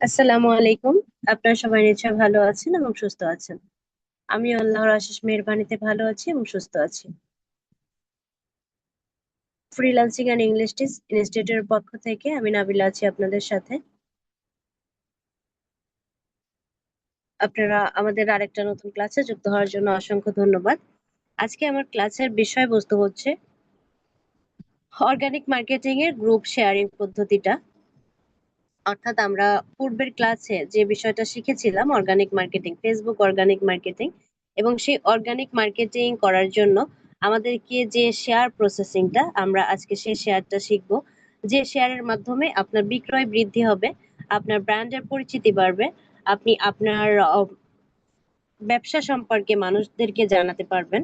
আসসালামু আলাইকুম। আপনারা সবাই নিশ্চয়ই ভালো আছেন এবং সুস্থ আছেন। আমি আল্লাহর অশেষ মেহেরবানিতে ভালো আছি এবং সুস্থ আছি। ফ্রিল্যান্সিং এন্ড ইংলিশ ইনস্টিটিউটের পক্ষ থেকে আমি নাবিলা আছি আপনাদের সাথে। আপনারা আমাদের আরেকটা নতুন ক্লাসে যুক্ত হওয়ার জন্য অসংখ্য ধন্যবাদ। আজকে আমার ক্লাসের বিষয়বস্তু হচ্ছে অর্গানিক মার্কেটিং এর গ্রুপ শেয়ারিং পদ্ধতিটা। অর্থাৎ আমরা পূর্বের ক্লাসে যে বিষয়টা শিখেছিলাম organic marketing, Facebook organic marketing, এবং সেই অর্গানিক মার্কেটিং করার জন্য আমাদেরকে যে শেয়ার প্রসেসিংটা, আমরা আজকে সেই শেয়ারটা শিখবো। যে শেয়ারের মাধ্যমে আপনার বিক্রয় বৃদ্ধি হবে, আপনার ব্র্যান্ডের পরিচিতি বাড়বে, আপনি আপনার ব্যবসা সম্পর্কে মানুষদেরকে জানাতে পারবেন।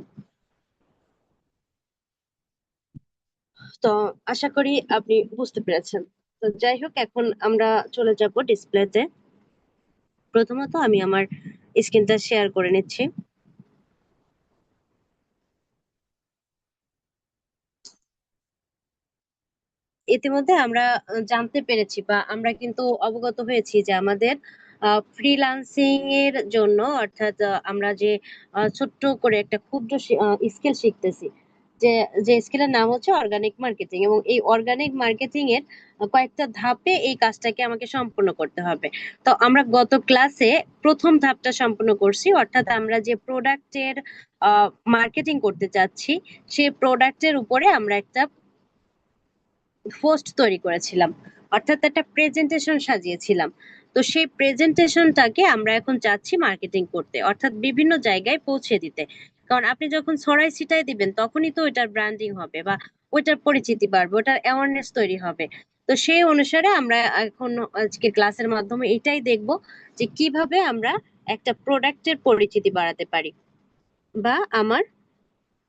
তো আশা করি আপনি বুঝতে পেরেছেন। তো যাই হোক, এখন আমরা চলে যাব ডিসপ্লেতে। প্রথমত আমি আমার স্ক্রিনটা শেয়ার করে নিচ্ছি। ইতিমধ্যে আমরা জানতে পেরেছি বা আমরা কিন্তু অবগত হয়েছি যে আমাদের ফ্রিল্যান্সিং এর জন্য, অর্থাৎ আমরা যে ছোট্ট করে একটা ক্ষুদ্র স্কিল শিখতেছি, যে যে স্কিলের নাম হচ্ছে অর্গানিক মার্কেটিং, এবং এই অর্গানিক মার্কেটিং এর কয়েকটা ধাপে এই কাজটাকে আমাকে সম্পূর্ণ করতে হবে। তো আমরা গত ক্লাসে প্রথম ধাপটা সম্পূর্ণ করছি, অর্থাৎ আমরা যে প্রোডাক্টের মার্কেটিং করতে চাচ্ছি সেই প্রোডাক্টের উপরে আমরা একটা পোস্ট তৈরি করেছিলাম, অর্থাৎ একটা প্রেজেন্টেশন সাজিয়েছিলাম। তো সেই প্রেজেন্টেশনটাকে আমরা এখন চাচ্ছি মার্কেটিং করতে, অর্থাৎ বিভিন্ন জায়গায় পৌঁছে দিতে। কারণ আপনি যখন ছড়াই ছিটাই দিবেন তখনই তো ওইটার ব্র্যান্ডিং হবে বা ওইটার পরিচিতি বাড়বে, ওটার অ্যাওয়ারনেস তৈরি হবে। তো সেই অনুসারে আমরা এখন আজকে ক্লাসের মাধ্যমে এটাই দেখব যে কিভাবে আমরা একটা প্রোডাক্টের পরিচিতি বাড়াতে পারি, বা আমার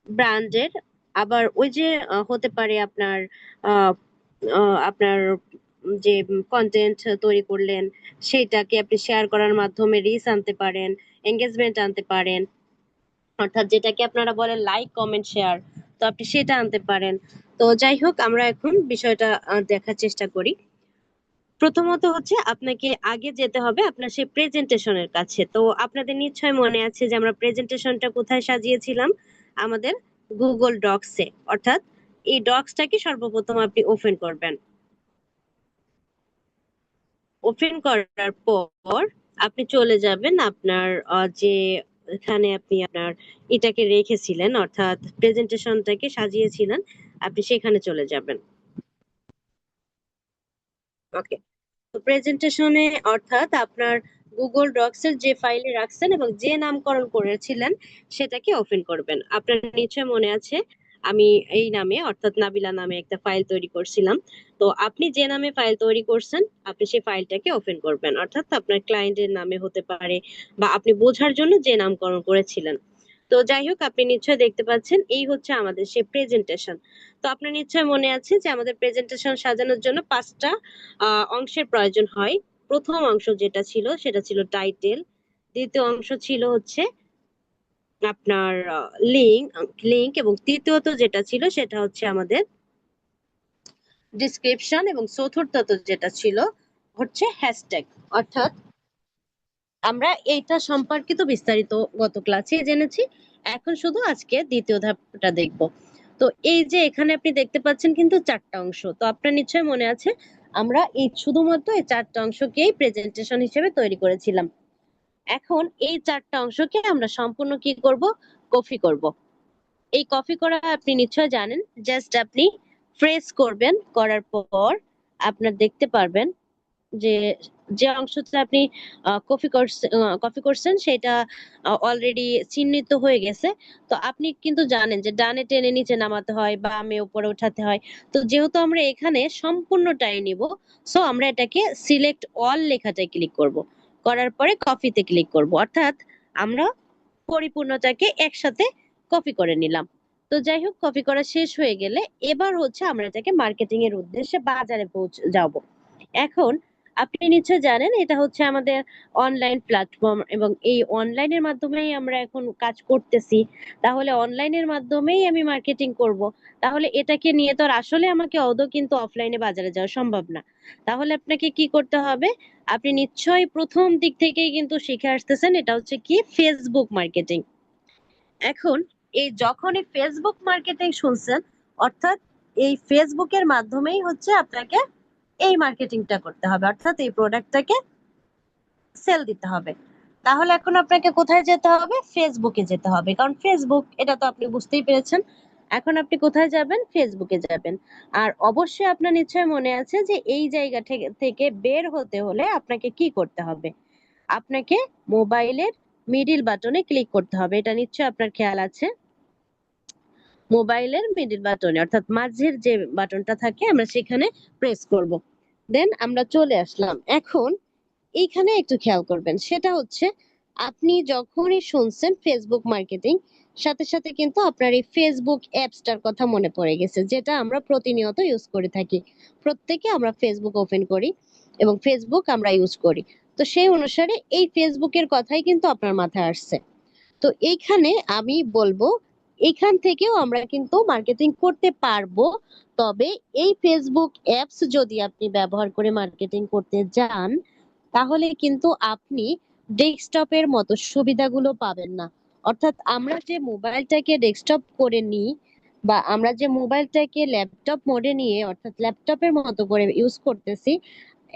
ব্র্যান্ডের, আবার ওই যে হতে পারে আপনার আহ, আপনার যে কন্টেন্ট তৈরি করলেন সেটাকে আপনি শেয়ার করার মাধ্যমে রিচ আনতে পারেন, এঙ্গেজমেন্ট আনতে পারেন, অর্থাৎ যেটাকে আপনারা বলেন লাইক কমেন্ট শেয়ার, তো আপনি সেটা আনতে পারেন। তো যাই হোক, আমরা এখন বিষয়টা দেখার চেষ্টা করি। প্রথমত হচ্ছে আপনাকে আগে যেতে হবে আপনার সেই প্রেজেন্টেশনের কাছে। তো আপনাদের নিশ্চয় মনে আছে যে আমরা প্রেজেন্টেশনটা কোথায় সাজিয়েছিলাম, আমাদের গুগল ডক্সে। অর্থাৎ এই ডক্সটাকে সর্বপ্রথম আপনি ওপেন করবেন। ওপেন করার পর আপনি চলে যাবেন আপনার যে এখানে আপনি আপনার এটাকে রেখেছিলেন, অর্থাৎ প্রেজেন্টেশনটাকে সাজিয়েছিলেন, আপনি সেখানে চলে যাবেন। ওকে। তো প্রেজেন্টেশনে, অর্থাৎ আপনার গুগল ডক্স এর যে ফাইলে রাখছেন এবং যে নামকরণ করেছিলেন সেটাকে ওপেন করবেন। আপনার নিশ্চয় মনে আছে আমি এই নামে, অর্থাৎ নাবিলা নামে একটা ফাইল তৈরি করছিলাম। তো আপনি যে নামে ফাইল তৈরি করছেন আপনি সেই ফাইলটাকে ওপেন করবেন, অর্থাৎ আপনার ক্লায়েন্টের নামে হতে পারে বা আপনি বোঝার জন্য যে নামকরণ করেছিলেন। তো যাই হোক, আপনি নিশ্চয় দেখতে পাচ্ছেন এই হচ্ছে আমাদের সেই প্রেজেন্টেশন। তো আপনার নিশ্চয় মনে আছে যে আমাদের প্রেজেন্টেশন সাজানোর জন্য 5টা অংশের প্রয়োজন হয়। প্রথম অংশ যেটা ছিল সেটা ছিল টাইটেল, দ্বিতীয় অংশ ছিল হচ্ছে আপনার লিঙ্ক লিঙ্ক এবং তৃতীয়ত যেটা ছিল সেটা হচ্ছে আমাদের ডিসক্রিপশন, এবং চতুর্থত যেটা ছিল হচ্ছে হ্যাশট্যাগ। অর্থাৎ আমরা এইটা সম্পর্কিত বিস্তারিত গত ক্লাসে জেনেছি, এখন শুধু আজকে দ্বিতীয় ধাপটা দেখব। তো এই যে এখানে আপনি দেখতে পাচ্ছেন কিন্তু 4টা অংশ, তো আপনার নিশ্চয়ই মনে আছে আমরা এই শুধুমাত্র এই 4টা অংশকেই প্রেজেন্টেশন হিসেবে তৈরি করেছিলাম। এখন এই 4টা অংশকে আমরা সম্পূর্ণ কি করব, কপি করব। এই কপি করা আপনি নিশ্চয় জানেন, জাস্ট আপনি প্রেস করবেন, করার পর আপনার দেখতে পারবেন যে যে অংশটা আপনি কপি করছেন সেটা অলরেডি চিহ্নিত হয়ে গেছে। তো আপনি কিন্তু জানেন যে ডানে টেনে নিচে নামাতে হয়, বামে উপরে উঠাতে হয়। তো যেহেতু আমরা এখানে সম্পূর্ণটাই নিব, সো আমরা এটাকে সিলেক্ট অল লেখাটায় ক্লিক করব, করার পরে কপিতে ক্লিক করব, অর্থাৎ আমরা পরিপূর্ণটাকে একসাথে কপি করে নিলাম। তো যাই হোক, কপি করা শেষ হয়ে গেলে এবার হচ্ছে আমরা এটাকে মার্কেটিং এর উদ্দেশ্যে বাজারে যাব। এখন আপনি নিশ্চয় জানেন এটা হচ্ছে আমাদের অনলাইন প্ল্যাটফর্ম, এবং এই অনলাইনের মাধ্যমেই আমরা এখন কাজ করতেছি। তাহলে অনলাইনের মাধ্যমেই আমি মার্কেটিং করব, তাহলে এটাকে নিয়ে তো আর আসলে আমাকে কিন্তু অফলাইনে বাজারে যাওয়া সম্ভব না। তাহলে আপনাকে কি করতে হবে, আপনি নিশ্চয়ই প্রথম দিক থেকেই কিন্তু শিখে আসতেছেন, এটা হচ্ছে কি ফেসবুক মার্কেটিং। এখন এই যখনই ফেসবুক মার্কেটিং শুনছেন, অর্থাৎ এই ফেসবুকের মাধ্যমেই হচ্ছে আপনাকে এই মার্কেটিংটা করতে হবে, অর্থাৎ এই প্রোডাক্টটাকে সেল দিতে হবে। তাহলে এখন আপনাকে কোথায় যেতে হবে? ফেসবুকে যেতে হবে, কারণ ফেসবুক এটা তো আপনি বুঝতেই পেরেছেন। এখন আপনি কোথায় যাবেন? ফেসবুকে যাবেন। আর অবশ্যই আপনার নিশ্চয় মনে আছে যে এই জায়গা থেকে বের হতে হলে আপনাকে কি করতে হবে। আপনাকে মোবাইলের মিডিল বাটনে ক্লিক করতে হবে, এটা নিশ্চয় আপনার খেয়াল আছে। মোবাইলের মিডিল বাটনে, অর্থাৎ মাঝের যে বাটনটা থাকে আমরা সেখানে প্রেস করব। দেন আমরা চলে আসলাম। এখন এইখানে একটু খেয়াল করবেন, সেটা হচ্ছে আপনি যখনই শুনছেন ফেসবুক মার্কেটিং, সাথে সাথে কিন্তু আপনার এই ফেসবুক অ্যাপসটার কথা মনে পড়ে গেছে, যেটা আমরা প্রতিনিয়ত ইউজ করে থাকি। প্রত্যেকে আমরা ফেসবুক ওপেন করি এবং ফেসবুক আমরা ইউজ করি। তো সেই অনুসারে এই ফেসবুকের কথাই কিন্তু আপনার মাথায় আসছে। তো এইখানে আমি বলবো, এখান থেকেও আমরা কিন্তু মার্কেটিং করতে পারবো। তবে এই ফেসবুক অ্যাপস যদি আপনি ব্যবহার করে মার্কেটিং করতে যান, তাহলে কিন্তু আপনি ডেস্কটপের মতো সুবিধাগুলো পাবেন না। অর্থাৎ আমরা যে মোবাইলটাকে ডেস্কটপ করে নিই, বা আমরা যে মোবাইলটাকে ল্যাপটপ মোডে নিয়ে অর্থাৎ ল্যাপটপের মতো করে ইউজ করতেছি,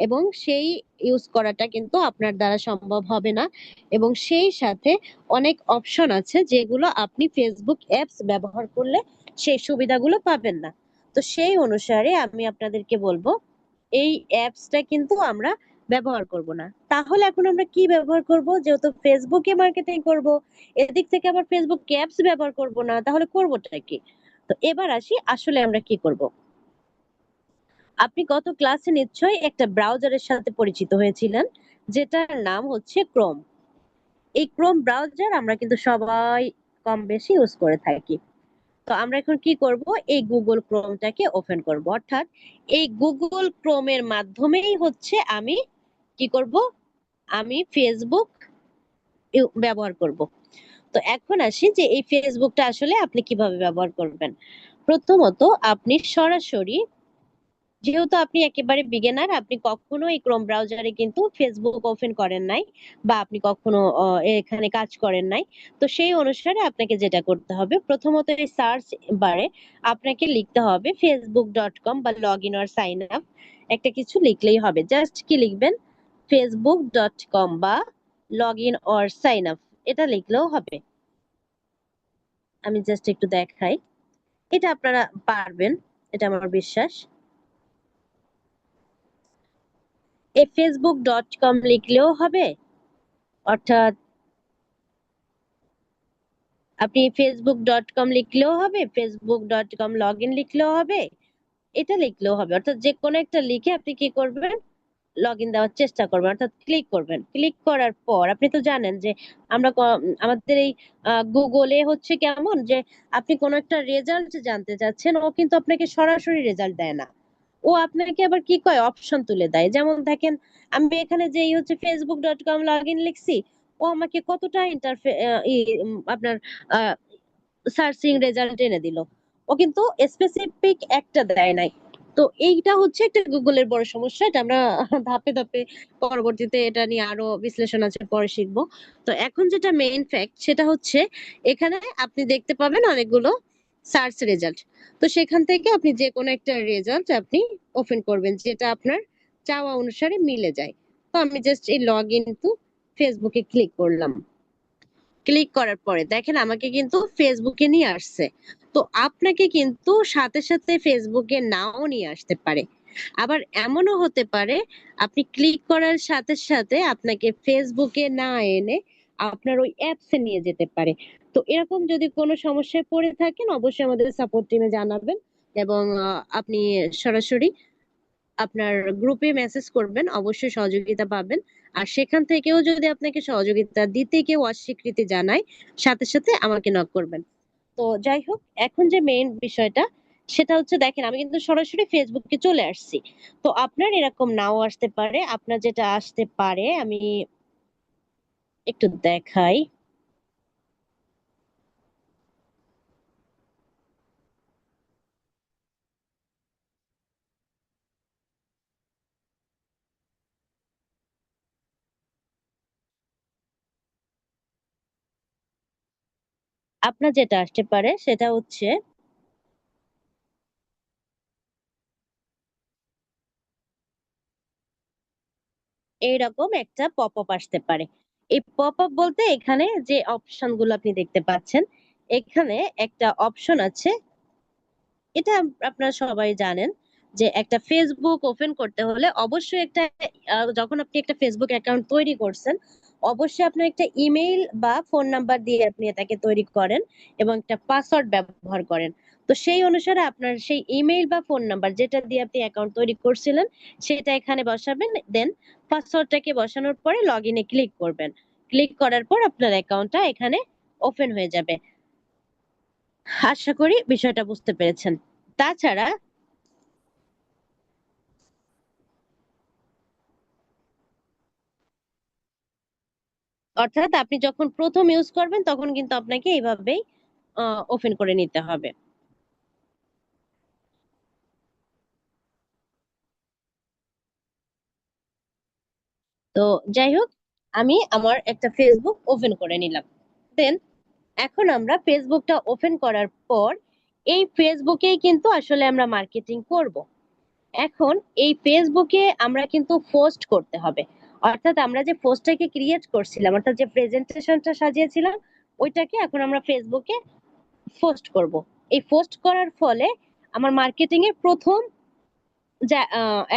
এবং সেই ইউজ করাটা কিন্তু আপনার দ্বারা সম্ভব হবে না। এবং সেই সাথে অনেক অপশন আছে যেগুলো আপনি ফেসবুক অ্যাপস ব্যবহার করলে সেই সুবিধাগুলো পাবেন না। তো সেই অনুসারে আমি আপনাদেরকে বলবো, এই অ্যাপসটা কিন্তু আমরা ব্যবহার করব না। তাহলে এখন আমরা কি ব্যবহার করব? যেহেতু ফেসবুকে মার্কেটিং করব, এদিক থেকে আবার ফেসবুক অ্যাপস ব্যবহার করব না, তাহলে করবোটা কি? তো এবার আসি আসলে আমরা কি করব। আপনি গত ক্লাসে নিশ্চয়ই একটা ব্রাউজারের সাথে পরিচিত হয়েছিলেন, যেটার নাম হচ্ছে ক্রোম। এই ক্রোম ব্রাউজার আমরা কিন্তু সবাই কম বেশি ইউজ করে থাকি। তো আমরা এখন কি করব? এই গুগল ক্রোমটাকে ওপেন করব, অর্থাৎ এই গুগল ক্রোমের মাধ্যমেই হচ্ছে আমি কি করব? আমি ফেসবুক ব্যবহার করব। তো এখন আসি যে এই ফেসবুকটা আসলে আপনি কিভাবে ব্যবহার করবেন। প্রথমত আপনি সরাসরি, যেহেতু আপনি একেবারে বিগিনার, আপনি কখনো এই ক্রোম ব্রাউজারে কিন্তু ফেসবুক ওপেন করেন নাই, বা আপনি কখনো এখানে কাজ করেন নাই। তো সেই অনুসারে আপনাকে যেটা করতে হবে, প্রথমত এই সার্চ বারে আপনাকে লিখতে হবে facebook.com বা log in or sign up, একটা কিছু লিখলেই হবে। জাস্ট কি লিখবেন? facebook.com বা log in or sign up, এটা লিখলেও হবে। আমি জাস্ট একটু দেখাই, এটা আপনারা পারবেন, এটা আমার বিশ্বাস। এই facebook.com লিখলেও হবে, অর্থাৎ আপনি facebook.com লিখলেও হবে, facebook.com লগ ইন লিখলেও হবে, এটা লিখলেও হবে। অর্থাৎ যে কোনো একটা লিখে আপনি কি করবেন? লগ ইন দেওয়ার চেষ্টা করবেন, অর্থাৎ ক্লিক করবেন। ক্লিক করার পর আপনি তো জানেন যে আমরা আমাদের এই গুগলে হচ্ছে কেমন, যে আপনি কোনো একটা রেজাল্ট জানতে চাচ্ছেন, ও কিন্তু আপনাকে সরাসরি রেজাল্ট দেয় না। ও আপনাকে আবার কি কয়, অপশন তুলে দেয়। যেমন দেখেন, আমি এখানে যে হচ্ছে facebook.com লগ ইন লিখছি, ও আমাকে কতটা আপনার সার্চিং রেজাল্ট এনে দিল। ও কিন্তু স্পেসিফিক একটা দেয় নাই। তো এইটা হচ্ছে একটা গুগলের বড় সমস্যা, এটা আমরা ধাপে ধাপে পরবর্তীতে এটা নিয়ে আরো বিশ্লেষণ আছে, পরে শিখবো। তো এখন যেটা মেইন ফ্যাক্ট, সেটা হচ্ছে এখানে আপনি দেখতে পাবেন অনেকগুলো সার্চ রেজাল্ট। তো সেখান থেকে আপনি যে কোনো একটা রেজাল্ট আপনি ওপেন করবেন, যেটা আপনার চাওয়া অনুসারে মিলে যায়। তো আমি জাস্ট এই লগ ইন টু ফেসবুকে ক্লিক করলাম। ক্লিক করার পরে দেখেন আমাকে কিন্তু ফেসবুকে নিয়ে আসছে। তো আপনাকে কিন্তু সাথে সাথে ফেসবুকে নাও নিয়ে আসতে পারে। আবার এমনও হতে পারে, আপনি ক্লিক করার সাথে সাথে আপনাকে ফেসবুকে না এনে আপনার ওই অ্যাপসে নিয়ে যেতে পারে। তো এরকম যদি কোনো সমস্যায় পড়ে থাকেন, অবশ্যই আমাদের সাপোর্ট টিমে জানাবেন। এবং আপনি সরাসরি আপনার গ্রুপে মেসেজ করবেন, অবশ্যই সহযোগিতা পাবেন। আর সেখান থেকেও যদি আপনাকে সহযোগিতা দিতে কেউ অস্বীকৃতি জানায়, সাথে সাথে আমাকে নক করবেন। তো যাই হোক, এখন যে মেইন বিষয়টা, সেটা হচ্ছে দেখেন আমি কিন্তু সরাসরি ফেসবুকে চলে আসছি। তো আপনার এরকম নাও আসতে পারে। আপনার যেটা আসতে পারে, আমি একটু দেখাই। আপনার যেটা আসতে পারে সেটা হচ্ছে এইরকম একটা পপ আপ আসতে পারে। এই পপ আপ বলতে এখানে যে অপশন গুলো আপনি দেখতে পাচ্ছেন, এখানে একটা অপশন আছে। এটা আপনারা সবাই জানেন যে একটা ফেসবুক ওপেন করতে হলে অবশ্যই একটা যখন আপনি একটা ফেসবুক অ্যাকাউন্ট তৈরি করছেন, অবশ্যই আপনার একটা ইমেইল বা ফোন নাম্বার দিয়ে আপনি এটাকে তৈরি করেন এবং একটা পাসওয়ার্ড ব্যবহার করেন। তো সেই অনুসারে আপনার সেই ইমেইল বা ফোন নাম্বার যেটা দিয়ে আপনি অ্যাকাউন্ট তৈরি করছিলেন সেটা এখানে বসাবেন। দেন পাসওয়ার্ডটাকে বসানোর পরে লগ ইনে ক্লিক করবেন। ক্লিক করার পর আপনার অ্যাকাউন্টটা এখানে ওপেন হয়ে যাবে। আশা করি বিষয়টা বুঝতে পেরেছেন। তাছাড়া অর্থাৎ আপনি যখন প্রথম ইউজ করবেন তখন কিন্তু আপনাকে এইভাবেই ওপেন করে নিতে হবে। তো যাই হোক, আমি আমার একটা ফেসবুক ওপেন করে নিলাম। দেন এখন আমরা ফেসবুকটা ওপেন করার পর এই ফেসবুকেই কিন্তু আসলে আমরা মার্কেটিং করব। এখন এই ফেসবুকে আমরা কিন্তু পোস্ট করতে হবে। অর্থাৎ আমরা যে পোস্টটাকে ক্রিয়েট করছিলাম, অর্থাৎ যে প্রেজেন্টেশনটা সাজিয়েছিলাম, ওইটাকে এখন আমরা ফেসবুকে পোস্ট করব। এই পোস্ট করার ফলে আমার মার্কেটিং এর প্রথম যা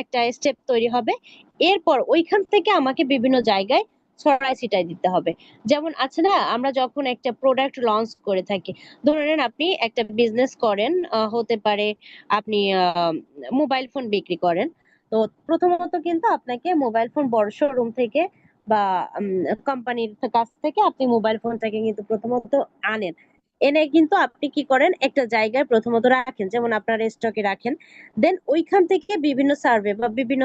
একটা স্টেপ তৈরি হবে। এরপর ওইখান থেকে আমাকে বিভিন্ন জায়গায় ছড়াই ছিটাই দিতে হবে। যেমন আছে না, আমরা যখন একটা প্রোডাক্ট লঞ্চ করে থাকি, ধরে নেন আপনি একটা বিজনেস করেন, হতে পারে আপনি মোবাইল ফোন বিক্রি করেন। তো প্রথমত কিন্তু আপনাকে মোবাইল ফোন বড় শোরুম থেকে বা কোম্পানির কাছ থেকে আপনি মোবাইল ফোনটাকে কিন্তু প্রথমত আনেন। এনে কিন্তু আপনি কি করেন, একটা জায়গায় প্রথমত রাখেন, যেমন আপনার স্টকে রাখেন। দেন ওইখান থেকে বিভিন্ন সার্ভে বা বিভিন্ন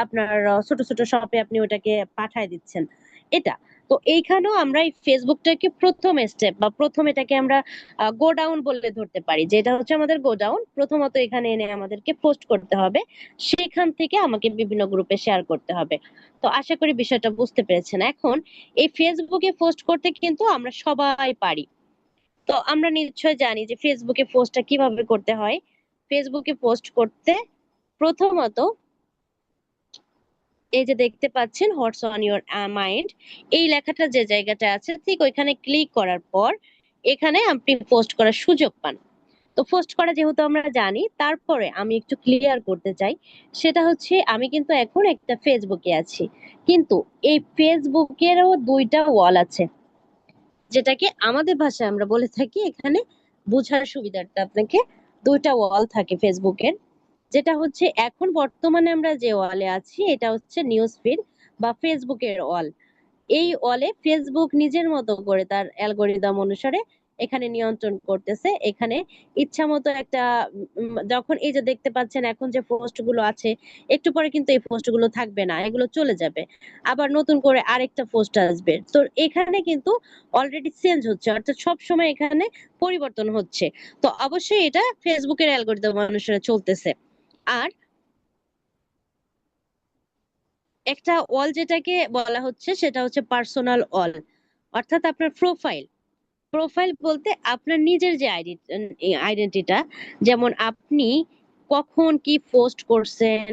আপনার ছোট ছোট শপে আপনি ওটাকে পাঠায় দিচ্ছেন। এটা তো এইখানেও আমরা এই ফেসবুকটাকে প্রথম স্টেপ বা প্রথম এটাকে আমরা গোডাউন বলে ধরতে পারি, যে এটা হচ্ছে আমাদের গোডাউন। প্রথমত এখানে এনে আমাদেরকে পোস্ট করতে হবে, সেখান থেকে আমাকে বিভিন্ন গ্রুপে শেয়ার করতে হবে। তো আশা করি বিষয়টা বুঝতে পেরেছেন। এখন এই ফেসবুকে পোস্ট করতে কিন্তু আমরা সবাই পারি। তো আমরা নিশ্চয় জানি যে ফেসবুকে পোস্টটা কিভাবে করতে হয়। ফেসবুকে পোস্ট করতে প্রথমত এই যে দেখতে পাচ্ছেন হোয়াটস অন ইউর মাইন্ড, এই লেখাটা যে জায়গাটা আছে ঠিক ওইখানে ক্লিক করার পর এখানে আপনি পোস্ট করার সুযোগ পান। তো পোস্ট করা যেহেতু আমরা জানি, তারপরে আমি একটু ক্লিয়ার করতে চাই। সেটা হচ্ছে আমি কিন্তু এখন একটা ফেসবুকে আছি, কিন্তু এই ফেসবুকেরও দুইটা ওয়াল আছে, যেটাকে আমাদের ভাষায় আমরা বলে থাকি এখানে বোঝার সুবিধার্থে আপনাকে। দুইটা ওয়াল থাকে ফেসবুকের। যেটা হচ্ছে এখন বর্তমানে আমরা যে ওয়ালে আছি এটা হচ্ছে নিউজ ফিড বা ফেসবুকের ওয়াল। এই ওয়ালে ফেসবুক নিজের মতো করে তার অ্যালগোরিদম অনুসারে এখানে নিয়ন্ত্রণ করতেছে। এখানে ইচ্ছা মতো একটা যখন এই যে দেখতে পাচ্ছেন এখন যে পোস্ট গুলো আছে, একটু পরে কিন্তু এই পোস্ট গুলো থাকবে না, এগুলো চলে যাবে। আবার নতুন করে আরেকটা পোস্ট আসবে। তো এখানে কিন্তু অলরেডি চেঞ্জ হচ্ছে, অর্থাৎ সব সময় এখানে পরিবর্তন হচ্ছে। তো অবশ্যই এটা ফেসবুকের অ্যালগোরিদম অনুসারে চলতেছে। আর একটা ওয়াল যেটাকে বলা হচ্ছে সেটা হচ্ছে পার্সোনাল ওয়াল, অর্থাৎ আপনার প্রোফাইল। প্রোফাইল বলতে আপনার নিজের যে আইডেন্টিটা, যেমন আপনি কখন কি পোস্ট করছেন,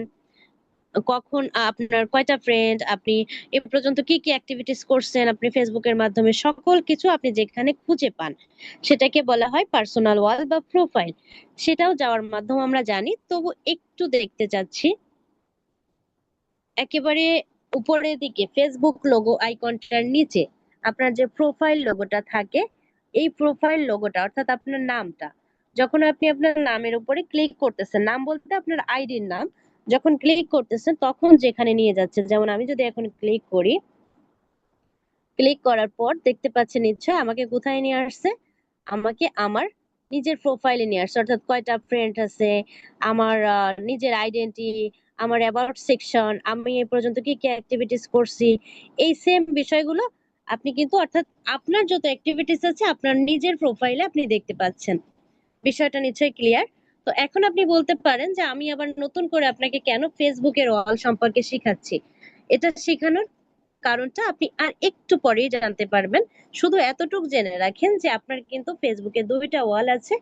কখন আপনার কয়টা ফ্রেন্ড, আপনি এ পর্যন্ত কি কি অ্যাক্টিভিটিস করছেন আপনি ফেসবুকের মাধ্যমে, সকল কিছু আপনি যেখানে খুঁজে পান সেটাকে বলা হয় পার্সোনাল ওয়াল বা প্রোফাইল। সেটাও যাওয়ার মাধ্যম আমরা জানি, তবু একটু দেখতে চাচ্ছি। একেবারে উপরের দিকে ফেসবুক লোগো আইকনটার নিচে আপনার যে প্রোফাইল লোগোটা থাকে, এই প্রোফাইল লোগোটা অর্থাৎ আপনার নামটা, যখন আপনি আপনার নামের উপরে ক্লিক করতেছেন, নাম বলতে আপনার আইডির নাম, যখন ক্লিক করতেছেন তখন যেখানে নিয়ে যাচ্ছে, যেমন আমি যদি এখন ক্লিক করি, ক্লিক করার পর দেখতে পাচ্ছেন নিশ্চয় আমাকে কোথায় নিয়ে আসছে, আমাকে আমার নিজের প্রোফাইলে নিয়ে আসছে। অর্থাৎ কয়টা ফ্রেন্ড আছে, আমার নিজের আইডেন্টি, আমার অ্যাবাউট সেকশন, আমি এই পর্যন্ত কি কি অ্যাক্টিভিটিস করছি, এই সেম বিষয়গুলো আপনি কিন্তু অর্থাৎ আপনার যত অ্যাক্টিভিটিস আছে আপনার নিজের প্রোফাইলে আপনি দেখতে পাচ্ছেন। বিষয়টা নিশ্চয়ই ক্লিয়ার। তো এখন আপনি বলতে পারেন যে আমি আবার নতুন করে আপনাকে কেন ফেসবুকের ওয়াল সম্পর্কে শিখাচ্ছি। এটা শেখানোর কারণটা আপনি আর একটু পরেই জানতে পারবেন। শুধু এতটুকু জেনে রাখেন যে আপনার কিন্তু ফেসবুকে দুইটা ওয়াল আছে।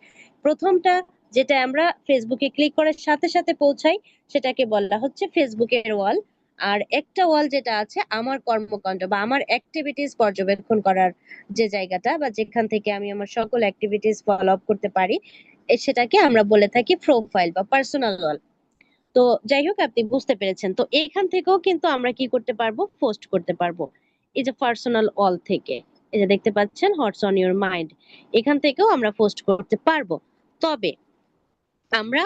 প্রথমটা, যেটা আমরা ফেসবুকে ক্লিক করার সাথে সাথে পৌঁছাই, সেটাকে বলা হচ্ছে ফেসবুকের ওয়াল। আর একটা ওয়াল যেটা আছে আমার কর্মকাণ্ড বা আমার অ্যাক্টিভিটিস পর্যবেক্ষণ করার যে জায়গাটা, বা যেখান থেকে আমি আমার সকল অ্যাক্টিভিটিস ফলো আপ করতে পারি, সেটাকে আমরা বলে থাকি প্রোফাইল বা পার্সোনাল ওয়াল। তো যাই হোক, আপনি বুঝতে পেরেছেন। তো এখান থেকেও কিন্তু আমরা কি করতে পারবো, পোস্ট করতে পারবো। এই যে পার্সোনাল অল থেকে, এই যে দেখতে পাচ্ছেন হোয়াটস অন ইউর মাইন্ড, এখান থেকেও আমরা পোস্ট করতে পারবো। তবে আমরা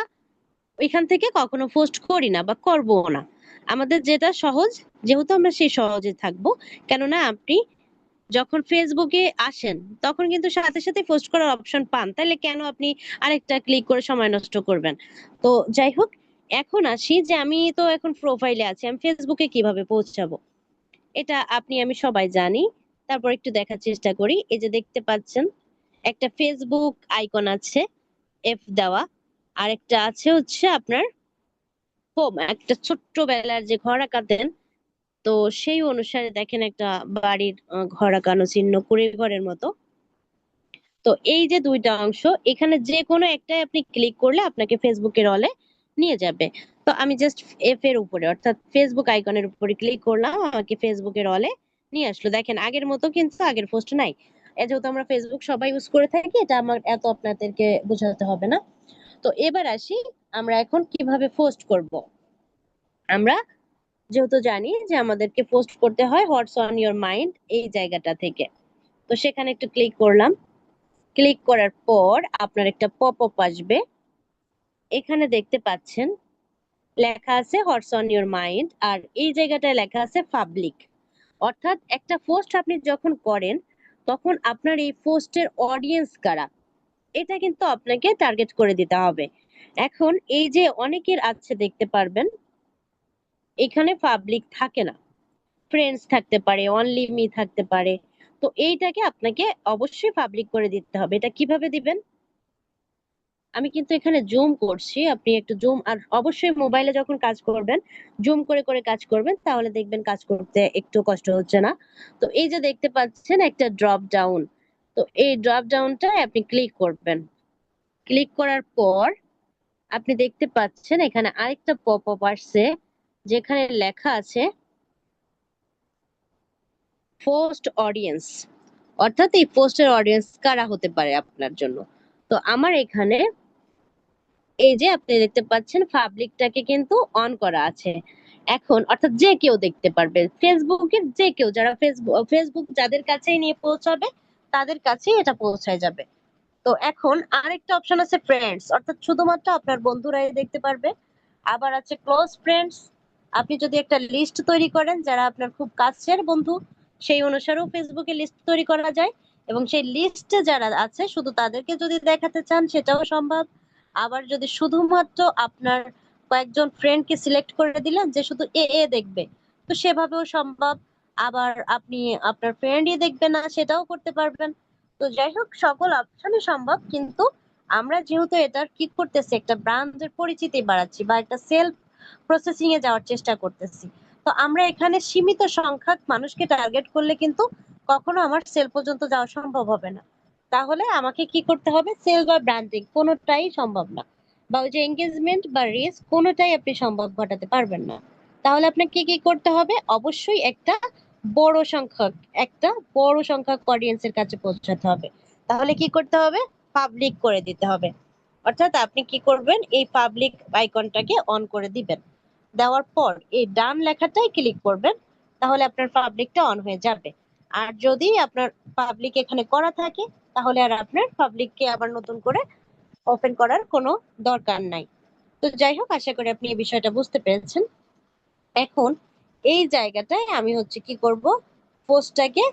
এখান থেকে কখনো পোস্ট করি না বা করবো না। আমাদের যেটা সহজ, যেহেতু আমরা সেই সহজে থাকবো। কেননা আপনি যখন ফেসবুকে আসেন তখন কিন্তু সাথে সাথে পোস্ট করার অপশন পান, তাহলে কেন আপনি আরেকটা ক্লিক করে সময় নষ্ট করবেন? তো যাই হোক, এখন আসি যে আমি তো এখন প্রোফাইলে আছি, আমি ফেসবুকে কিভাবে পৌঁছাবো? এটা আপনি আমি সবাই জানি। তারপর একটু দেখার চেষ্টা করি। এই যে দেখতে পাচ্ছেন একটা ফেসবুক আইকন আছে, এফ দেওয়া। আর একটা আছে হচ্ছে আপনার হোম, একটা ছোট্টবেলার যে ঘর আঁকাতেন, তো সেই অনুসারে দেখেন একটা বাড়ির ঘর আঁকানো চিহ্ন, কুড়ে ঘরের মতো। তো এই যে দুইটা অংশ, এখানে যে কোনো একটাই আপনি ক্লিক করলে আপনাকে ফেসবুকের অলে নিয়ে যাবে। তো আমি জাস্ট এফ এর উপরে, অর্থাৎ ফেসবুক আইকনের উপরে ক্লিক করলাম, আমাকে ফেসবুকের অলে নিয়ে আসলো। দেখেন আগের মতো কিন্তু আগের পোস্ট নাই। যেহেতু আমরা ফেসবুক সবাই ইউজ করে থাকি, এটা আমার এত আপনাদেরকে বোঝাতে হবে না। তো এবার আসি, আমরা এখন কিভাবে পোস্ট করব। আমরা যেহেতু জানি যে আমাদেরকে পোস্ট করতে হয় হোয়াটস অন ইওর মাইন্ড এই জায়গাটা থেকে, তো সেখানে একটু ক্লিক করলাম। ক্লিক করার পর আপনার একটা পপ আপ আসবে। এখানে দেখতে পাচ্ছেন লেখা আছে হোয়াটস অন ইওর মাইন্ড, আর এই জায়গাটায় লেখা আছে পাবলিক। অর্থাৎ একটা পোস্ট আপনি যখন করেন, তখন আপনার এই পোস্টের অডিয়েন্স কারা, এটা কিন্তু আপনাকে টার্গেট করে দিতে হবে। এখন এই যে অনেকের আছে দেখতে পারবেন, এখানে পাবলিক থাকে না, ফ্রেন্ডস থাকতে পারে, অনলি মি থাকতে পারে। তো এইটাকে আপনাকে অবশ্যই পাবলিক করে দিতে হবে। এটা কিভাবে দিবেন? আমি কিন্তু এখানে জুম করছি, আপনি একটু জুম, আর অবশ্যই মোবাইলে যখন কাজ করবেন জুম করে করে কাজ করবেন, তাহলে দেখবেন কাজ করতে একটু কষ্ট হচ্ছে না। তো এই যে দেখতে পাচ্ছেন একটা ড্রপ ডাউন, তো এই ড্রপ ডাউনটায় আপনি ক্লিক করবেন। ক্লিক করার পর আপনি দেখতে পাচ্ছেন এখানে আরেকটা পপ আপ আসছে, যেখানে লেখা আছে পোস্ট অডিয়েন্স। অর্থাৎ এই পোস্টের অডিয়েন্স কারা হতে পারে আপনার জন্য। তো আমার এখানে এই যে আপনি দেখতে পাচ্ছেন পাবলিকটাকে কিন্তু অন করা আছে এখন, অর্থাৎ যে কেউ দেখতে পারবে, ফেসবুকের যে কেউ, যারা ফেসবুক ফেসবুক যাদের কাছেই নিয়ে পৌঁছাবে তাদের কাছেই এটা পৌঁছায় যাবে। তো এখন আরেকটা অপশন আছে ফ্রেন্ডস, অর্থাৎ শুধুমাত্র আপনার বন্ধুরাই দেখতে পারবে। আবার আছে ক্লোজ ফ্রেন্ডস, আপনি যদি একটা লিস্ট তৈরি করেন যারা আপনার খুব কাছের বন্ধু, সেই অনুসারেও ফেসবুকে লিস্ট তৈরি করা যায়। এবং সেই লিস্টে যারা আছে শুধু তাদেরকে যদি দেখাতে চান, সেটাও সম্ভব। আবার যদি শুধুমাত্র আপনার কয়েকজন ফ্রেন্ডকে সিলেক্ট করে দিলেন যে শুধু এ এ দেখবে, তো সেভাবেও সম্ভব। আবার আপনি আপনার ফ্রেন্ডই দেখবে না, সেটাও করতে পারবেন। তো যাই হোক, সকল অপশনই সম্ভব, কিন্তু আমরা যেহেতু এটার কি করতেছি, একটা ব্র্যান্ডের পরিচিতি বাড়াচ্ছি বা একটা সেলফ প্রসেসিং এ যাওয়ার চেষ্টা করতেছি। তো আমরা এখানে সীমিত সংখ্যক মানুষকে টার্গেট করলে কিন্তু কখনো আমার সেল পর্যন্ত যাওয়া সম্ভব হবে না। তাহলে আমাকে কি করতে হবে, সেল বা ব্র্যান্ডিং কোনোটাই সম্ভব না, বা ওই যে এঙ্গেজমেন্ট বা রিচ কোনোটাই আপনি সম্ভব ঘটাতে পারবেন না। তাহলে আপনাকে কি করতে হবে, অবশ্যই বড় সংখ্যক একটা বড় সংখ্যক অডিয়েন্সের কাছে পৌঁছাতে হবে। তাহলে কি করতে হবে, পাবলিক করে দিতে হবে। অর্থাৎ আপনি কি করবেন, এই পাবলিক আইকনটাকে অন করে দিবেন। দেওয়ার পর এই ডান লেখাটাই ক্লিক করবেন, তাহলে আপনার পাবলিকটা অন হয়ে যাবে। আর যদি আপনার পাবলিক এখানে করা থাকে, তাহলে আর আপনার পাবলিককে আবার নতুন করে ওপেন করার কোনো দরকার নাই। তো যাই হোক, আশা করি আপনি এই বিষয়টা বুঝতে পেরেছেন। এখন এই জায়গাটায় আমি হচ্ছে কি করব, পোস্টটাকে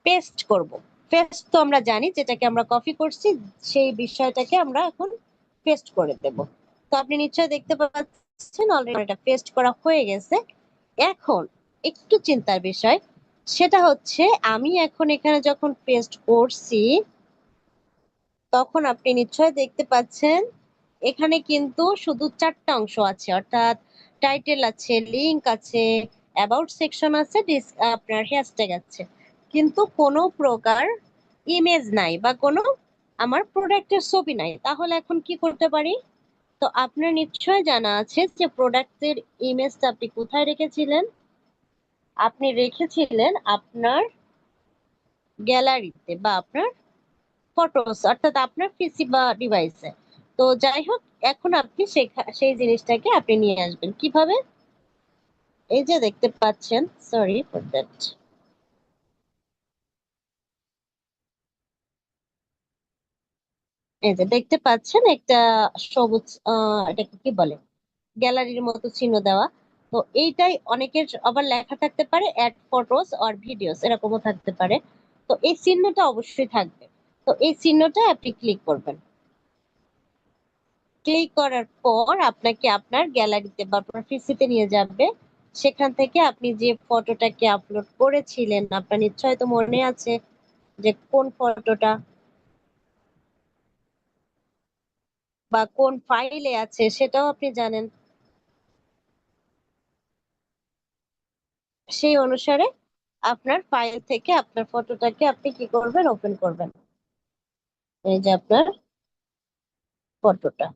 পেস্ট করব। পেস্ট তো আমরা জানি, যেটাকে আমরা কপি করছি, সেই বিষয়টাকে আমরা এখন পেস্ট করে দেব। তো আপনি নিশ্চয়ই দেখতে পাচ্ছেন অলরেডি এটা পেস্ট করা হয়ে গেছে। এখন একটু চিন্তার বিষয়, সেটা হচ্ছে আমি এখন এখানে যখন পেস্ট করছি, তখন আপনি নিশ্চয়ই দেখতে পাচ্ছেন এখানে কিন্তু শুধু চারটা অংশ আছে, অর্থাৎ টাইটেল আছে, লিংক আছে, অ্যাবাউট সেকশন আছে, আপনার হ্যাশট্যাগ আছে, কিন্তু কোনো প্রকার ইমেজ নাই বা কোনো আমার প্রোডাক্টের ছবি নাই। তাহলে এখন কি করতে পারি? তো আপনার নিশ্চয় জানা আছে যে প্রোডাক্টের ইমেজটা আপনি কোথায় রেখেছিলেন। আপনি রেখেছিলেন আপনার গ্যালারিতে বা আপনার ফটোস, অর্থাৎ আপনার পিসি বা ডিভাইসে। তো যাই হোক, এখন আপনি সেই জিনিসটাকে আপনি নিয়ে আসবেন কিভাবে? এই যে দেখতে পাচ্ছেন, সরি ফর দ্যাট, এই যে দেখতে পাচ্ছেন একটা সবুজ এটাকে কি বলে, গ্যালারির মতো চিহ্ন দেওয়া। তো এইটাই অনেকের আবার লেখা থাকতে পারে অ্যাড ফটোস অর ভিডিওস, এরকমও থাকতে পারে। তো এই চিহ্নটা অবশ্যই থাকবে। তো এই চিহ্নটা আপনি ক্লিক করবেন। ক্লিক করার পর আপনাকে আপনার গ্যালারিতে বা আপনার পিসিতে নিয়ে যাবে। সেখান থেকে আপনি যে ফটোটাকে আপলোড করেছিলেন, আপনার নিশ্চয় তো মনে আছে যে কোন ফটোটা বা কোন ফাইলে আছে, সেটাও আপনি জানেন। সেই অনুসারে আপনার ফাইল থেকে আপনার ফটোটাকে আপনি কি করবেন, ওপেন করবেন। এই যে আপনার ফটোটা,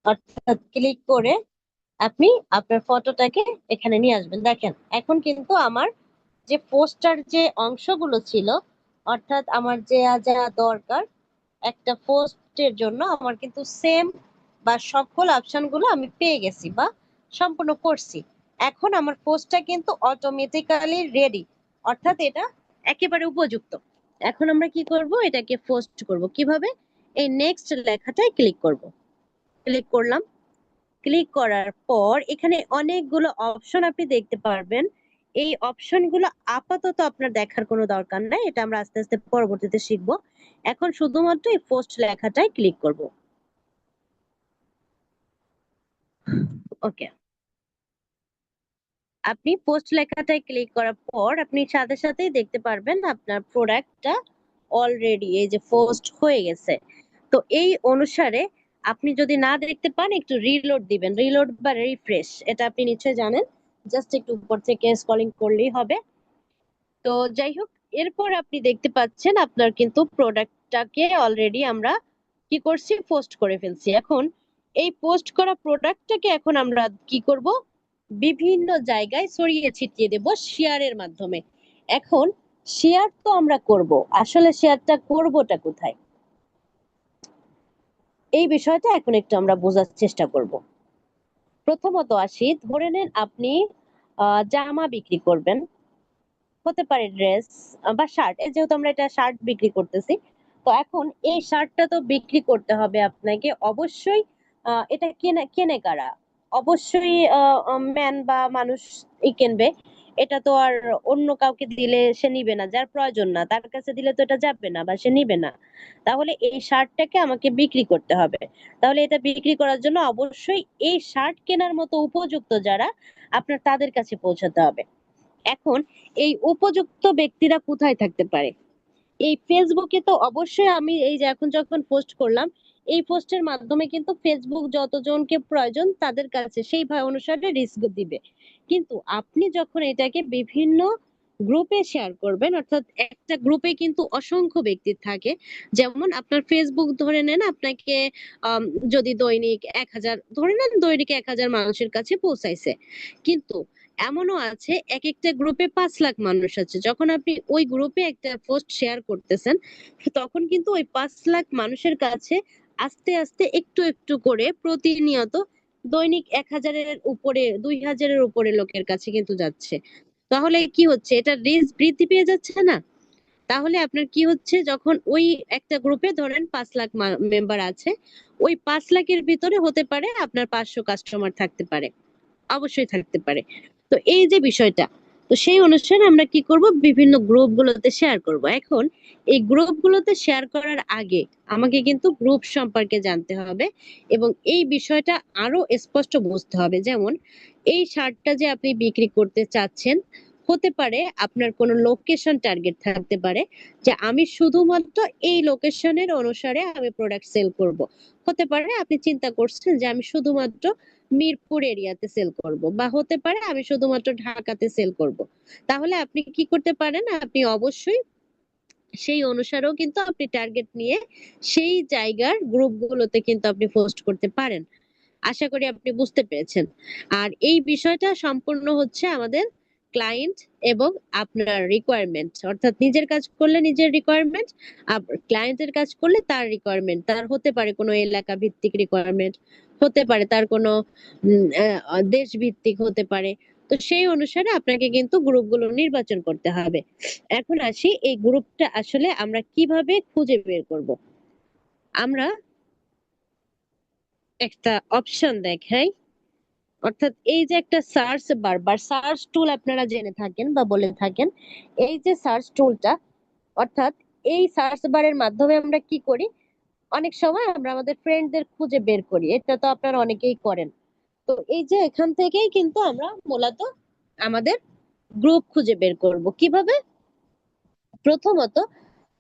অর্থাৎ ক্লিক করে আপনি আপনার ফটোটাকে এখানে নিয়ে আসবেন। দেখেন এখন কিন্তু আমার যে পোস্টার যে অংশগুলো ছিল, অর্থাৎ আমার যে যা দরকার একটা পোস্টের জন্য, আমার কিন্তু সেম বা সকল অপশন গুলো আমি পেয়ে গেছি বা সম্পূর্ণ করছি। এখন আমার পোস্টটা কিন্তু অটোমেটিক্যালি রেডি, অর্থাৎ এটা একেবারে উপযুক্ত। এখন আমরা কি করব, এটাকে পোস্ট করব কিভাবে? এই নেক্সট লেখাটায় ক্লিক করব। ক্লিক করলাম। ক্লিক করার পর এখানে অনেকগুলো অপশন আপনি দেখতে পারবেন। এই অপশনগুলো আপাতত আপনার দেখার কোনো দরকার নাই, এটা আমরা আস্তে আস্তে পরবর্তীতে শিখবো। এখন শুধুমাত্র এই পোস্ট লেখাটাই ক্লিক করব। ওকে, আপনি পোস্ট লেখাটায় ক্লিক করার পর আপনি সাথে সাথেই দেখতে পারবেন আপনার প্রোডাক্টটা অলরেডি এই যে পোস্ট হয়ে গেছে। তো এই অনুসারে আপনি যদি না দেখতে পান, একটু রিলোড দিবেন, রিলোড বা রিফ্রেশ, এটা আপনি নিশ্চয়ই জানেন। জাস্ট একটু উপর থেকে স্ক্রলিং করলেই হবে। তো যাই হোক, এরপর আপনি দেখতে পাচ্ছেন আপনার কিন্তু প্রোডাক্টটাকে অলরেডি আমরা কি করছি, পোস্ট করে ফেলছি। এখন এই পোস্ট করা প্রোডাক্টটাকে এখন আমরা কি করব, বিভিন্ন জায়গায় ছড়িয়ে ছিটিয়ে দেব শেয়ারের মাধ্যমে। এখন শেয়ার তো আমরা করব, আসলে শেয়ারটা করবটা কোথায়, এই বিষয়টা এখন একটু আমরা বোঝার চেষ্টা করব। প্রথমত আসি, ধরে নেন আপনি জামা বিক্রি করবেন, হতে পারে ড্রেস বা শার্ট, যেহেতু আমরা এটা শার্ট বিক্রি করতেছি। তো এখন এই শার্টটা তো বিক্রি করতে হবে আপনাকে অবশ্যই। এটা কেনে কেনে কারা? অবশ্যই ম্যান বা মানুষ কিনবে। এটা তো আর অন্য কাউকে দিলে সে নিবে না, যার প্রয়োজন না তার কাছে দিলে তো এটা যাবে না বা সে নিবে না। তাহলে এই শার্টটাকে আমাকে বিক্রি করতে হবে। তাহলে এটা বিক্রি করার জন্য অবশ্যই এই শার্ট কেনার মতো উপযুক্ত যারা, আপনার তাদের কাছে পৌঁছাতে হবে। এখন এই উপযুক্ত ব্যক্তিরা কোথায় থাকতে পারে? এই ফেসবুকে তো অবশ্যই, আমি এই যে এখন যখন পোস্ট করলাম, এই পোস্টের মাধ্যমে কিন্তু ফেসবুক যতজনকে প্রয়োজন তাদের কাছে সেই ভাই অনুসারে রিস্ক দিবে। কিন্তু আপনি যখন এটাকে বিভিন্ন গ্রুপে শেয়ার করবেন, অর্থাৎ একটা গ্রুপে কিন্তু অসংখ্য ব্যক্তি থাকে। যেমন আপনার ফেসবুক ধরে নেন, আপনাকে আম, যদি দৈনিক 1,000, ধরে নেন দৈনিক 1,000 মানুষের কাছে পৌঁছাইছে। কিন্তু এমনও আছে এক একটা গ্রুপে 5 লাখ মানুষ আছে, যখন আপনি ওই গ্রুপে একটা পোস্ট শেয়ার করতেছেন, তখন কিন্তু ওই 5 লাখ মানুষের কাছে আস্তে আস্তে একটু একটু করে প্রতিনিয়ত দৈনিক 1,000-এর উপরে, 2,000-এর উপরে লোকের কাছে কিন্তু যাচ্ছে। তাহলে কি হচ্ছে, এটা রিচ বৃদ্ধি পেয়ে যাচ্ছে না? তাহলে আপনার কি হচ্ছে, যখন ওই একটা গ্রুপে ধরেন 5 লাখ মেম্বার আছে, ওই 5 লাখের ভিতরে হতে পারে আপনার 500 কাস্টমার থাকতে পারে, অবশ্যই থাকতে পারে। তো এই যে বিষয়টা, তো সেই অনুসারে আমরা কি করব, বিভিন্ন গ্রুপ গুলোতে শেয়ার করব। এখন এই গ্রুপ গুলোতে শেয়ার করার আগে আমাকে কিন্তু গ্রুপ সম্পর্কে জানতে হবে এবং এই বিষয়টা আরো স্পষ্ট বুঝতে হবে। যেমন এই শার্টটা যে আপনি বিক্রি করতে চাচ্ছেন, হতে পারে আপনার কোনো লোকেশন টার্গেট থাকতে পারে, যে আমি শুধুমাত্র এই লোকেশনের অনুসারে আমি প্রোডাক্ট সেল করব। হতে পারে আপনি চিন্তা করছেন যে আমি শুধুমাত্র মিরপুর এরিয়াতে সেল করব, বা হতে পারে আমি শুধুমাত্র ঢাকাতে সেল করব। তাহলে আপনি কি করতে পারেন, আপনি অবশ্যই সেই অনুসারেও কিন্তু আপনি টার্গেট নিয়ে সেই জায়গার গ্রুপগুলোতে কিন্তু আপনি পোস্ট করতে পারেন। আশা করি আপনি বুঝতে পেরেছেন। আর এই বিষয়টা সম্পূর্ণ হচ্ছে আমাদের ক্লায়েন্ট এবং আপনার রিকোয়ারমেন্ট, অর্থাৎ নিজের কাজ করলে নিজের রিকোয়ারমেন্ট, আর ক্লায়েন্টের কাজ করলে তার রিকোয়ারমেন্ট। তার হতে পারে কোনো এলাকা ভিত্তিক রিকোয়ারমেন্ট, হতে পারে তার কোনো দেশ ভিত্তিক হতে পারে। তো সেই অনুসারে আপনাকে কিন্তু গ্রুপগুলো নির্বাচন করতে হবে। এখন আসি এই গ্রুপটা আসলে আমরা কিভাবে খুঁজে বের করব। আমরা একটা অপশন দেখাই, অর্থাৎ এই যে একটা সার্চ বার বা সার্চ টুল আপনারা জেনে থাকেন বা বলে থাকেন, এই যে সার্চ টুলটা, অর্থাৎ এই সার্চ বারের মাধ্যমে আমরা কি করি, অনেক সময় আমরা আমাদের ফ্রেন্ডদের খুঁজে বের করি, এটা তো আপনারা অনেকেই করেন। তো এই যে এখান থেকেই কিন্তু আমরা মূলত আমাদের গ্রুপ খুঁজে বের করব কিভাবে। প্রথমত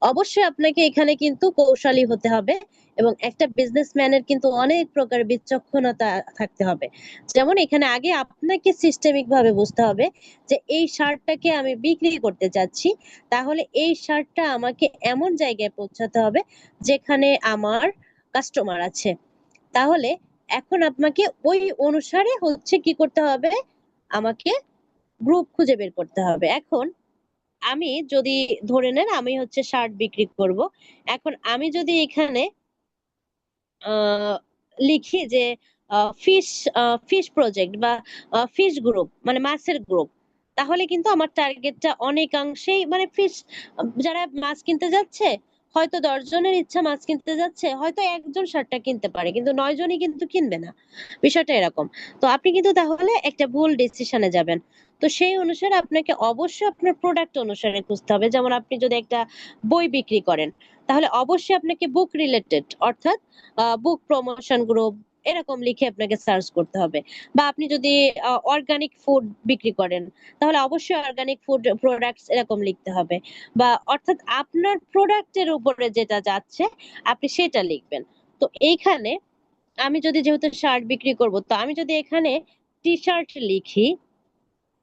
অবশ্যই আপনাকে এখানে কিন্তু কৌশলী হতে হবে, এবং একটা বিজনেসম্যানের কিন্তু অনেক প্রকার বিচক্ষণতা থাকতে হবে। যেমন এখানে আগে আপনাকে সিস্টেমিক ভাবে বুঝতে হবে যে এই শার্টটাকে আমি বিক্রি করতে চাচ্ছি, তাহলে এই শার্টটা আমাকে এমন জায়গায় পৌঁছাতে হবে যেখানে আমার কাস্টমার আছে। তাহলে এখন আপনাকে ওই অনুসারে হচ্ছে কি করতে হবে, আমাকে গ্রুপ খুঁজে বের করতে হবে। এখন আমি যদি ধরে নেন আমি হচ্ছে শার্ট বিক্রি করব, এখন আমি যদি এখানে আহ লিখি যে ফিশ ফিশ প্রজেক্ট বা ফিশ গ্রুপ, মানে মাছের গ্রুপ, তাহলে কিন্তু আমার টার্গেটটা অনেকাংশেই, মানে ফিশ, যারা মাছ কিনতে যাচ্ছে, হয়তো 10 জনের ইচ্ছা মাছ কিনতে যাচ্ছে, হয়তো একজন শার্টটা কিনতে পারে কিন্তু 9 জনই কিন্তু কিনবে না। বিষয়টা এরকম। তো আপনি কিন্তু তাহলে একটা ভুল ডিসিশনে যাবেন। তো সেই অনুসারে আপনাকে অবশ্যই আপনার প্রোডাক্ট অনুসারে খুঁজতে হবে। যেমন আপনি যদি একটা বই বিক্রি করেন, তাহলে অবশ্যই আপনাকে বুক রিলেটেড, অর্থাৎ বুক প্রমোশন গ্রুপ এরকম লিখে আপনাকে সার্চ করতে হবে। বা আপনি যদি অর্গানিক ফুড বিক্রি করেন, তাহলে অবশ্যই অর্গানিক ফুড প্রোডাক্টস এরকম লিখতে হবে। বা অর্থাৎ আপনার প্রোডাক্টের উপরে যেটা যাচ্ছে আপনি সেটা লিখবেন। তো এইখানে আমি যদি, যেহেতু শার্ট বিক্রি করব, তো আমি যদি এখানে টি শার্ট লিখি,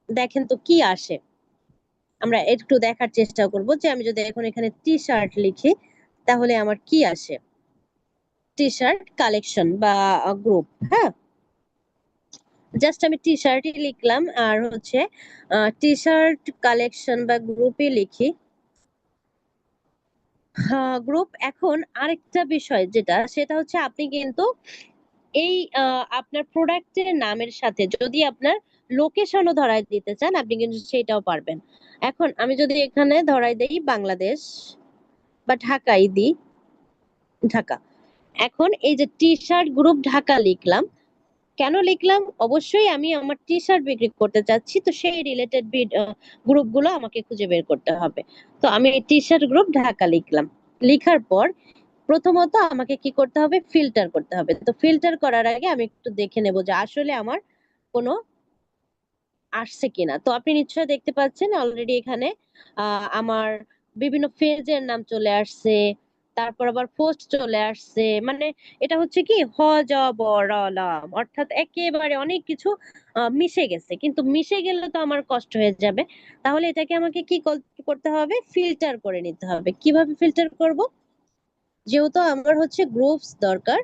দেখেন তো কি আসে। আমরা একটু দেখার চেষ্টা করব যে আমি যদি এখন এখানে টি শার্ট লিখি তাহলে আমার কি আসে। টি শার্ট কালেকশন বা গ্রুপ, হ্যাঁ, জাস্ট আমি টি শার্টই লিখলাম, আর হচ্ছে টি শার্ট কালেকশন বা গ্রুপে লিখি গ্রুপ। এখন আরেকটা বিষয় যেটা, সেটা হচ্ছে আপনি কিন্তু এই আপনার প্রোডাক্টের নামের সাথে যদি আপনার লোকেশনও ধরায় দিতে চান, আপনি কিন্তু সেটাও পারবেন। এখন আমি যদি এখানে ধরাই দেই বাংলাদেশ বা ঢাকাই দিই, ঢাকা। এখন এই যে টি শার্ট গ্রুপ ঢাকা লিখলাম, কেন লিখলাম, অবশ্যই আমি আমার টি শার্ট বিক্রি করতে চাচ্ছি, তো সেই রিলেটেড গ্রুপগুলো আমাকে খুঁজে বের করতে হবে। তো আমি এই টি শার্ট গ্রুপ ঢাকা লিখলাম। লিখার পর প্রথমত আমাকে কি করতে হবে, ফিল্টার করতে হবে। তো ফিল্টার করার আগে আমি একটু দেখে নেব যে আসলে আমার কোনো আসছে কিনা। তো আপনি নিশ্চয়ই দেখতে পাচ্ছেন অলরেডি এখানে আমার বিভিন্ন পেজের নাম চলে আসছে, তারপর আবার পোস্ট চলে আসছে, মানে এটা হচ্ছে কি হ জ ব র ল, অর্থাৎ একেবারে অনেক কিছু মিশে গেছে। কিন্তু মিশে গেলে তো আমার কষ্ট হয়ে যাবে, তাহলে এটাকে আমাকে কি করতে হবে, ফিল্টার করে নিতে হবে। কিভাবে ফিল্টার করব, যেহেতু আমার হচ্ছে গ্রুপস দরকার,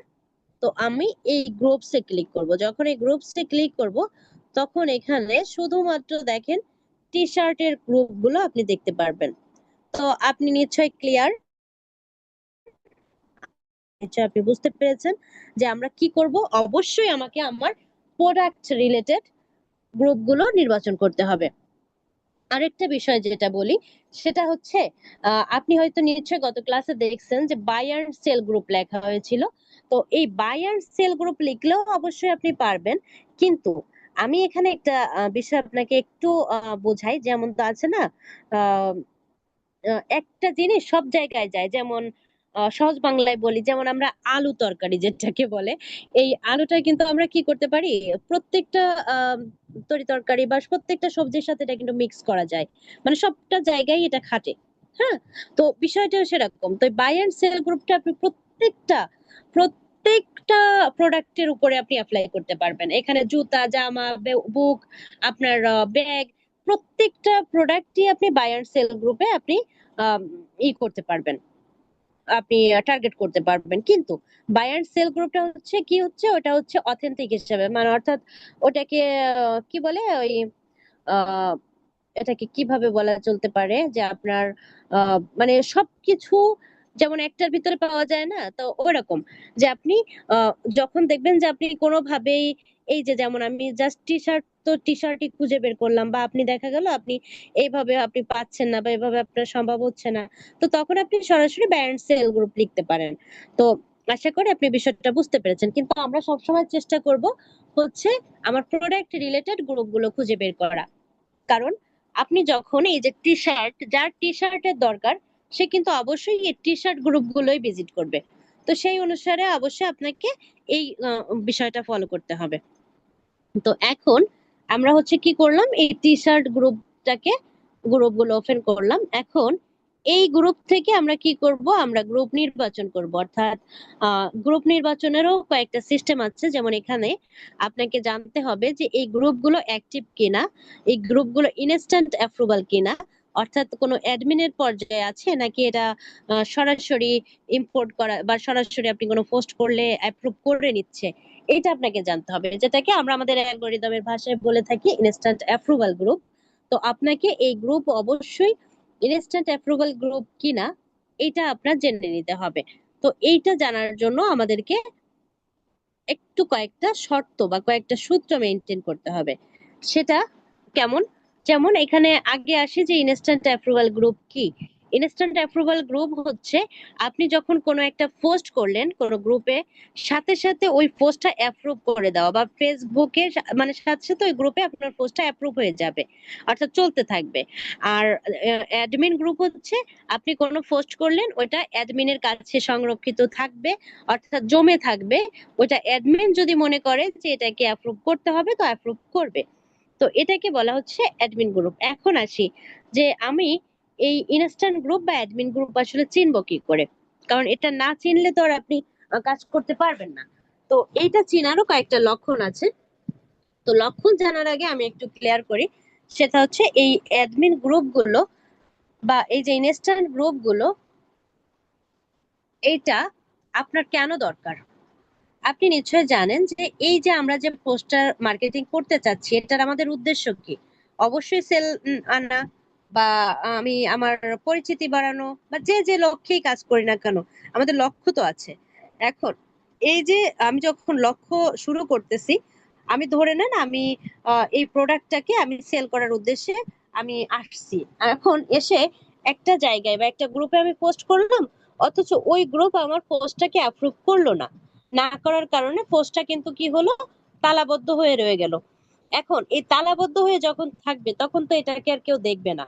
তো আমি এই গ্রুপসে ক্লিক করব। যখন এই গ্রুপসে ক্লিক করব তখন এখানে শুধুমাত্র দেখেন টি শার্টের গ্রুপ গুলো আপনি দেখতে পারবেন। তো আপনি নিশ্চয়ই ক্লিয়ার, নিশ্চয়ই আপনি বুঝতে পেরেছেন যে আমরা কি করব। অবশ্যই আমাকে আমার প্রোডাক্ট রিলেটেড গ্রুপগুলো নির্বাচন করতে হবে। আরেকটা বিষয় যেটা বলি সেটা হচ্ছে, আপনি হয়তো নিশ্চয়ই গত ক্লাসে দেখছেন যে বাই এন্ড সেল গ্রুপ লেখা হয়েছিল। তো এই বাই এন্ড সেল গ্রুপ লিখলেও অবশ্যই আপনি পারবেন, কিন্তু আমি এখানে একটা বিষয় আপনাকে একটু বোঝাই। যেমন তো আছে না, আহ একটা জিনিস সব জায়গায় যায়, যেমন সহজ বাংলায় বলি, যেমন আমরা আলু তরকারি যেটাকে বলে, এই আলুটা কিন্তু আমরা কি করতে পারি, প্রত্যেকটা আহ তরি তরকারি বা প্রত্যেকটা সবজির সাথে এটা কিন্তু মিক্স করা যায়, মানে সবটা জায়গায় এটা খাটে। হ্যাঁ, তো বিষয়টা সেরকম। তো বাই এন্ড সেল গ্রুপটা আপনি প্রত্যেকটা প্রোডাক্টের উপরে আপনি অ্যাপ্লাই করতে পারবেন। এখানে জুতা, জামা, বুক, আপনার ব্যাগ, প্রত্যেকটা প্রোডাক্টই আপনি বাই এন্ড সেল গ্রুপে আপনি আম, ই করতে পারবেন, আপনি টার্গেট করতে পারবেন। কিন্তু বাই এন্ড সেল গ্রুপটা হচ্ছে কি, হচ্ছে ওটা হচ্ছে অথেন্টিক হিসেবে, মানে অর্থাৎ ওটাকে কি বলে ওই আহ এটাকে কিভাবে বলা চলতে পারে যে আপনার মানে সবকিছু যেমন একটার ভিতরে পাওয়া যায় না, তো ওরকম যে আপনি আহ, যখন দেখবেন যে আপনি কোনোভাবেই, এই যে যেমন আমি জাস্ট টি শার্ট, তো টি শার্টই খুঁজে বের করলাম, বা আপনি দেখা গেল আপনি এইভাবে আপনি পাচ্ছেন না বা এভাবে আপনার সম্ভব হচ্ছে না, তো তখন আপনি সরাসরি ব্যান্ড সেল গ্রুপ লিখতে পারেন। তো আশা করি আপনি বিষয়টা বুঝতে পেরেছেন। কিন্তু আমরা সবসময় চেষ্টা করব হচ্ছে আমার প্রোডাক্ট রিলেটেড গ্রুপগুলো খুঁজে বের করা। কারণ আপনি যখন এই যে টি শার্ট, যার টি শার্টের দরকার, সে কিন্তু অবশ্যই এই টি শার্ট গ্রুপগুলোই ভিজিট করবে। তো সেই অনুসারে অবশ্যই আপনাকে এই বিষয়টা ফলো করতে হবে। তো এখন আমরা হচ্ছে কি করলাম, এই টি শার্ট গ্রুপটাকে, গ্রুপগুলো ওপেন করলাম। এখন এই গ্রুপ থেকে আমরা কি করব, আমরা গ্রুপ নির্বাচন করব। অর্থাৎ গ্রুপ নির্বাচনেরও কয়েকটা সিস্টেম আছে। যেমন এখানে আপনাকে জানতে হবে যে এই গ্রুপগুলো অ্যাক্টিভ কিনা, এই গ্রুপগুলো ইনস্ট্যান্ট অ্যাপ্রুভাল কিনা, অর্থাৎ কোনো অ্যাডমিনের পর্যায়ে আছে নাকি এটা সরাসরি ইম্পোর্ট করা বা সরাসরি আপনি কোনো পোস্ট করলে অ্যাপ্রুভ করে নিচ্ছে, এটা আপনাকে জানতে হবে, যেটাকে আমরা আমাদের অ্যালগরিদমের ভাষায় বলে থাকি ইনস্ট্যান্ট অ্যাপ্রুভাল গ্রুপ। তো আপনাকে এই গ্রুপ অবশ্যই ইনস্ট্যান্ট অ্যাপ্রুভাল গ্রুপ কিনা এটা আপনার জেনে নিতে হবে। তো এইটা জানার জন্য আমাদেরকে একটু কয়েকটা শর্ত বা কয়েকটা সূত্র মেনটেন করতে হবে। সেটা কেমন, যেমন এখানে আগে আসে যে ইনস্ট্যান্ট অ্যাপ্রুভাল গ্রুপ কি। ইনস্ট্যান্ট অ্যাপ্রুভাল গ্রুপ হচ্ছে আপনি যখন কোনো একটা পোস্ট করলেন কোনো গ্রুপে, সাথে সাথে ওই পোস্টটা অ্যাপ্রুভ করে দেওয়া, বা ফেসবুকে মানে সাথে সাথে ওই গ্রুপে আপনার পোস্টটা অ্যাপ্রুভ হয়ে যাবে, অর্থাৎ চলতে থাকবে। আর অ্যাডমিন গ্রুপ হচ্ছে আপনি কোনো পোস্ট করলেন, ওইটা অ্যাডমিনের কাছে সংরক্ষিত থাকবে, অর্থাৎ জমে থাকবে। ওটা অ্যাডমিন যদি মনে করে যে এটাকে অ্যাপ্রুভ করতে হবে তো অ্যাপ্রুভ করবে। তো এটাকে বলা হচ্ছে অ্যাডমিন গ্রুপ। এখন আসি যে আমি এই ইনস্ট্যান্ট গ্রুপ বা অ্যাডমিন গ্রুপ আসলে চিনবো কি করে, কারণ এটা না চিনলে তো আর আপনি কাজ করতে পারবেন না। তো এইটা চিনারও কয়েকটা লক্ষণ আছে। তো লক্ষণ জানার আগে আমি একটু ক্লিয়ার করি, সেটা হচ্ছে এই অ্যাডমিন গ্রুপগুলো বা এই যে ইনস্ট্যান্ট গ্রুপগুলো, এইটা আপনার কেন দরকার। আপনি নিশ্চয়ই জানেন যে এই যে আমরা যে পোস্টার মার্কেটিং করতে চাচ্ছি, এটার আমাদের উদ্দেশ্য কি, অবশ্যই সেল আনা, বা আমি আমার পরিচিতি বাড়ানো, বা যে যে লক্ষ্যেই কাজ করি না কেন, আমাদের লক্ষ্য তো আছে। এখন এই যে আমি যখন লক্ষ্য শুরু করতেছি, আমি ধরে নেন আমি এই প্রোডাক্টটাকে আমি সেল করার উদ্দেশ্যে আমি আসছি। এখন এসে একটা জায়গায় বা একটা গ্রুপে আমি পোস্ট করলাম, অথচ ওই গ্রুপ আমার পোস্টটাকে অ্যাপ্রুভ করলো না। না করার কারণে পোস্টটা কিন্তু কি হলো, তালাবদ্ধ হয়ে রয়ে গেল। এখন এই তালাবদ্ধ হয়ে যখন থাকবে তখন তো এটাকে আর কেউ দেখবে না।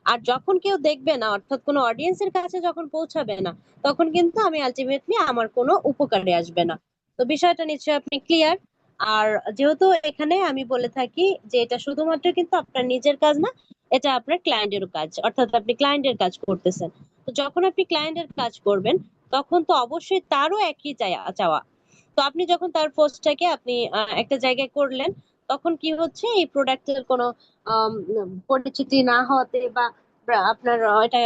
আর যখন কেউ দেখবে না, অর্থাৎ কোনো অডিয়েন্সের কাছে যখন পৌঁছাবে না, তখন কিন্তু আমি আলটিমেটলি আমার কোনো উপকারে আসবে না। তো বিষয়টা নিশ্চয়ই আপনি ক্লিয়ার। আর যেহেতু এখানে আমি বলে থাকি যে এটা শুধুমাত্র কিন্তু আপনার নিজের কাজ না, এটা আপনার ক্লায়েন্টেরও কাজ, অর্থাৎ আপনি ক্লায়েন্টের কাজ করতেছেন। তো যখন আপনি ক্লায়েন্টের কাজ করবেন, তখন তো অবশ্যই তারও একই চাওয়া। তো আপনি যখন তার পোস্টটাকে আপনি একটা জায়গায় করলেন, তখন কি হচ্ছে, এই প্রোডাক্টের কোনো পরিচিতি না হওয়াতে বা আপনার এটা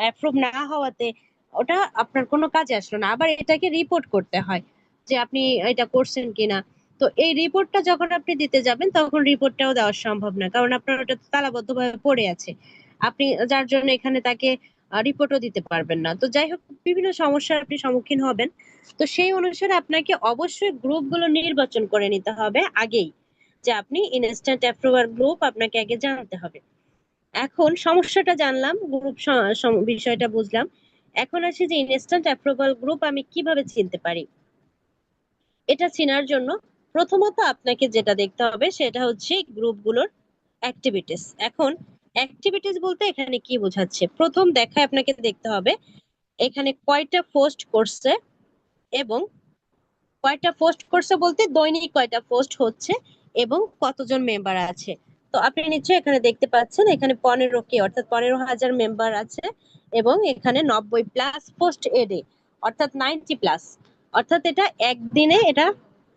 অ্যাপ্রুভ না হওয়াতে ওটা আপনার কোনো কাজে আসলো না, আবার এটাকে রিপোর্ট করতে হয় যে আপনি এটা করছেন কিনা। তো এই রিপোর্টটা যখন আপনি দিতে যাবেন, তখন রিপোর্টটাও দেওয়া সম্ভব না, কারণ আপনার ওটা তালাবদ্ধ ভাবে পড়ে আছে। আপনি যার জন্য এখানে তাকে রিপোর্টও দিতে পারবেন না। তো যাই হোক, বিভিন্ন সমস্যার আপনি সম্মুখীন হবেন। তো সেই অনুসারে আপনাকে অবশ্যই গ্রুপগুলো নির্বাচন করে নিতে হবে আগেই, যে আপনি ইনস্ট্যান্ট অ্যাপ্রুভাল গ্রুপ আপনাকে আগে জানতে হবে। এখন সমস্যাটা জানলাম, গ্রুপ বিষয়টা বুঝলাম। এখন আসি যে ইনস্ট্যান্ট অ্যাপ্রুভাল গ্রুপ আমি কিভাবে চিনতে পারি। এটা চেনার জন্য প্রথমত আপনাকে যেটা দেখতে হবে সেটা হচ্ছে গ্রুপগুলোর অ্যাক্টিভিটিস। এখন অ্যাক্টিভিটিস বলতে এখানে কি বোঝাচ্ছে, প্রথম দেখায় আপনাকে দেখতে হবে এখানে কয়টা পোস্ট করছে এবং কয়টা পোস্ট করছে বলতে দৈনিক কয়টা পোস্ট হচ্ছে এবং কতজন মেম্বার আছে। তো আপনি নিশ্চয়ই এখানে দেখতে পাচ্ছেন এখানে 15K অর্থাৎ 15,000 মেম্বার আছে এবং এখানে 90+ পোস্ট এডে অর্থাৎ 90+। অর্থাৎ এটা একদিনে এটা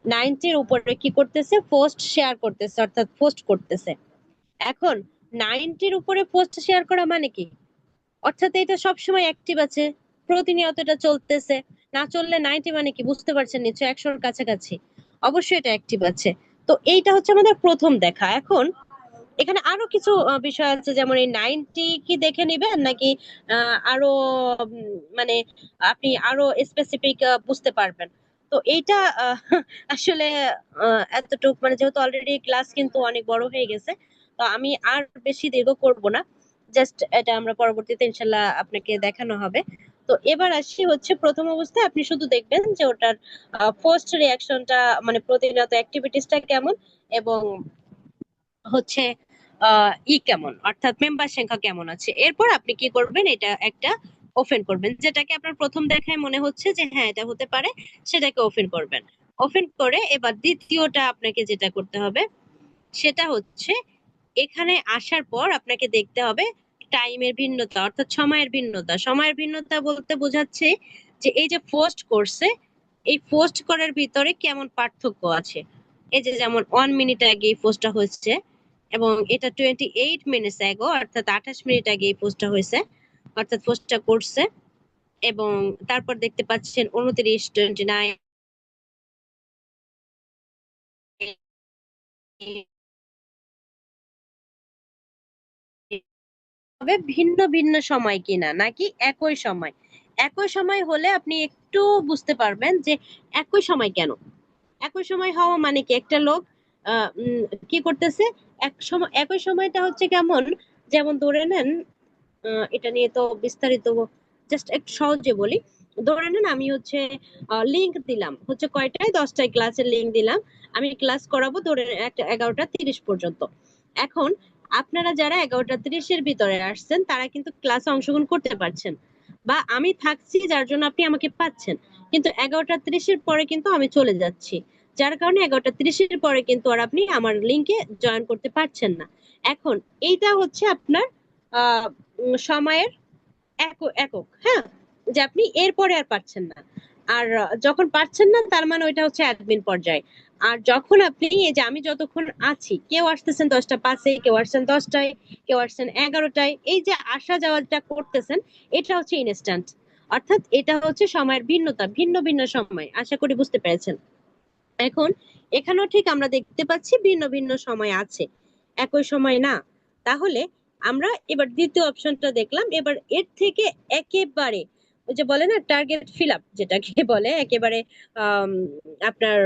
90-র উপরে কি করতেছে, পোস্ট শেয়ার করতেছে অর্থাৎ পোস্ট করতেছে। এখন 90-র উপরে পোস্ট শেয়ার করা মানে কি, অর্থাৎ এটা সবসময় অ্যাক্টিভ আছে, প্রতিনিয়ত এটা চলতেছে। না চললে 90 মানে কি বুঝতে পারছেন নিশ্চয়ই, 100-র কাছাকাছি, অবশ্যই এটা অ্যাক্টিভ আছে। তো এইটা হচ্ছে আমাদের প্রথম দেখা। এখন এখানে আরো কিছু বিষয় আছে, যেমন এই 90 কি দেখে নিবেন নাকি আরো মানে আপনি আরো স্পেসিফিক বুঝতে পারবেন। তো এইটা আসলে এতটুকু মানে যেহেতু অলরেডি ক্লাস কিন্তু অনেক বড় হয়ে গেছে, তো আমি আর বেশি দীর্ঘ করব না, জাস্ট এটা আমরা পরবর্তীতে ইনশাল্লাহ আপনাকে দেখানো হবে। তো এবার আসি হচ্ছে প্রথম অবস্থায় আপনি শুধু দেখবেন যে ওটার ফার্স্ট রিয়াকশনটা মানে প্রতিনিয়ত অ্যাক্টিভিটিসটা কেমন এবং হচ্ছে কেমন অর্থাৎ মেম্বার সংখ্যা কেমন আছে। এরপর আপনি কি করবেন, এটা একটা ওপেন করবেন, যেটাকে আপনার প্রথম দেখায় মনে হচ্ছে যে হ্যাঁ এটা হতে পারে, সেটাকে ওপেন করবেন। ওপেন করে এবার দ্বিতীয়টা আপনাকে যেটা করতে হবে সেটা হচ্ছে এখানে আসার পর আপনাকে দেখতে হবে টাইমের ভিন্নতা অর্থাৎ সময়ের ভিন্নতা। সময়ের ভিন্নতা বলতে বোঝাচ্ছে যে এই যে পোস্ট করছে, এই পোস্ট করার ভিতরে কেমন পার্থক্য আছে। এই যে যেমন 1 মিনিট আগে এই পোস্টটা হচ্ছে এবং এটা 28 মিনিটস আগে অর্থাৎ 28 মিনিট আগে এই পোস্টটা হয়েছে, অর্থাৎ পোস্টটা করছে। এবং তারপর দেখতে পাচ্ছেন 29, 29 হবে ভিন্ন ভিন্ন সময় কিনা নাকি একই সময়। একই সময় হলে আপনি একটু বুঝতে পারবেন যে একই সময় কেন। একই সময় হওয়া মানে কি, একটা লোক কি করতেছে এক সময়, একই সময়টা হচ্ছে কেমন, যেমন ধরে নেন এটা নিয়ে তো বিস্তারিত, জাস্ট একটু সহজে বলি। ধরে নেন আমি হচ্ছে লিংক দিলাম হচ্ছে কয়টায়, 10টায় ক্লাসের লিংক দিলাম, আমি ক্লাস করাবো ধরে নেন একটা 11টা 30 পর্যন্ত। এখন আপনারা যারা 11টা 30-এর ভিতরে আসছেন তারা কিন্তু ক্লাসে অংশগ্রহণ করতে পারছেন, বা আমি থাকছি যার জন্য আপনি আমাকে পাচ্ছেন। কিন্তু 11টা 30-এর পরে কিন্তু আমি চলে যাচ্ছি, যার কারণে 11টা 30-এর পরে কিন্তু আর আপনি আমার লিংকে জয়েন করতে পারছেন না। এখন এইটা হচ্ছে আপনার সময়ের একক, হ্যাঁ, যে আপনি এরপরে আর পাচ্ছেন না। আর যখন পাচ্ছেন না তার মানে ওইটা হচ্ছে অ্যাডমিন পর্যায়ে। আর যখন আপনি এই যে আমি যতক্ষণ আছি, কেউ আসতেছেন 10টা 5-এ, কেউ আসছেন 10টায়, কেউ আসছেন 11টায়, এই যে আসা যাওয়াটা করতেছেন, এটা হচ্ছে ইনস্ট্যান্ট। অর্থাৎ এটা হচ্ছে সময়ের ভিন্নতা, ভিন্ন ভিন্ন সময়, আশা করি বুঝতে পেরেছেন। এখন এখানেও ঠিক আমরা দেখতে পাচ্ছি ভিন্ন ভিন্ন সময় আছে, একই সময় না। তাহলে আমরা এবার দ্বিতীয় অপশনটা দেখলাম, এবার এর থেকে একেবারে ওই যে বলে না টার্গেট ফিল আপ, যেটাকে বলে একেবারে আম, আপনার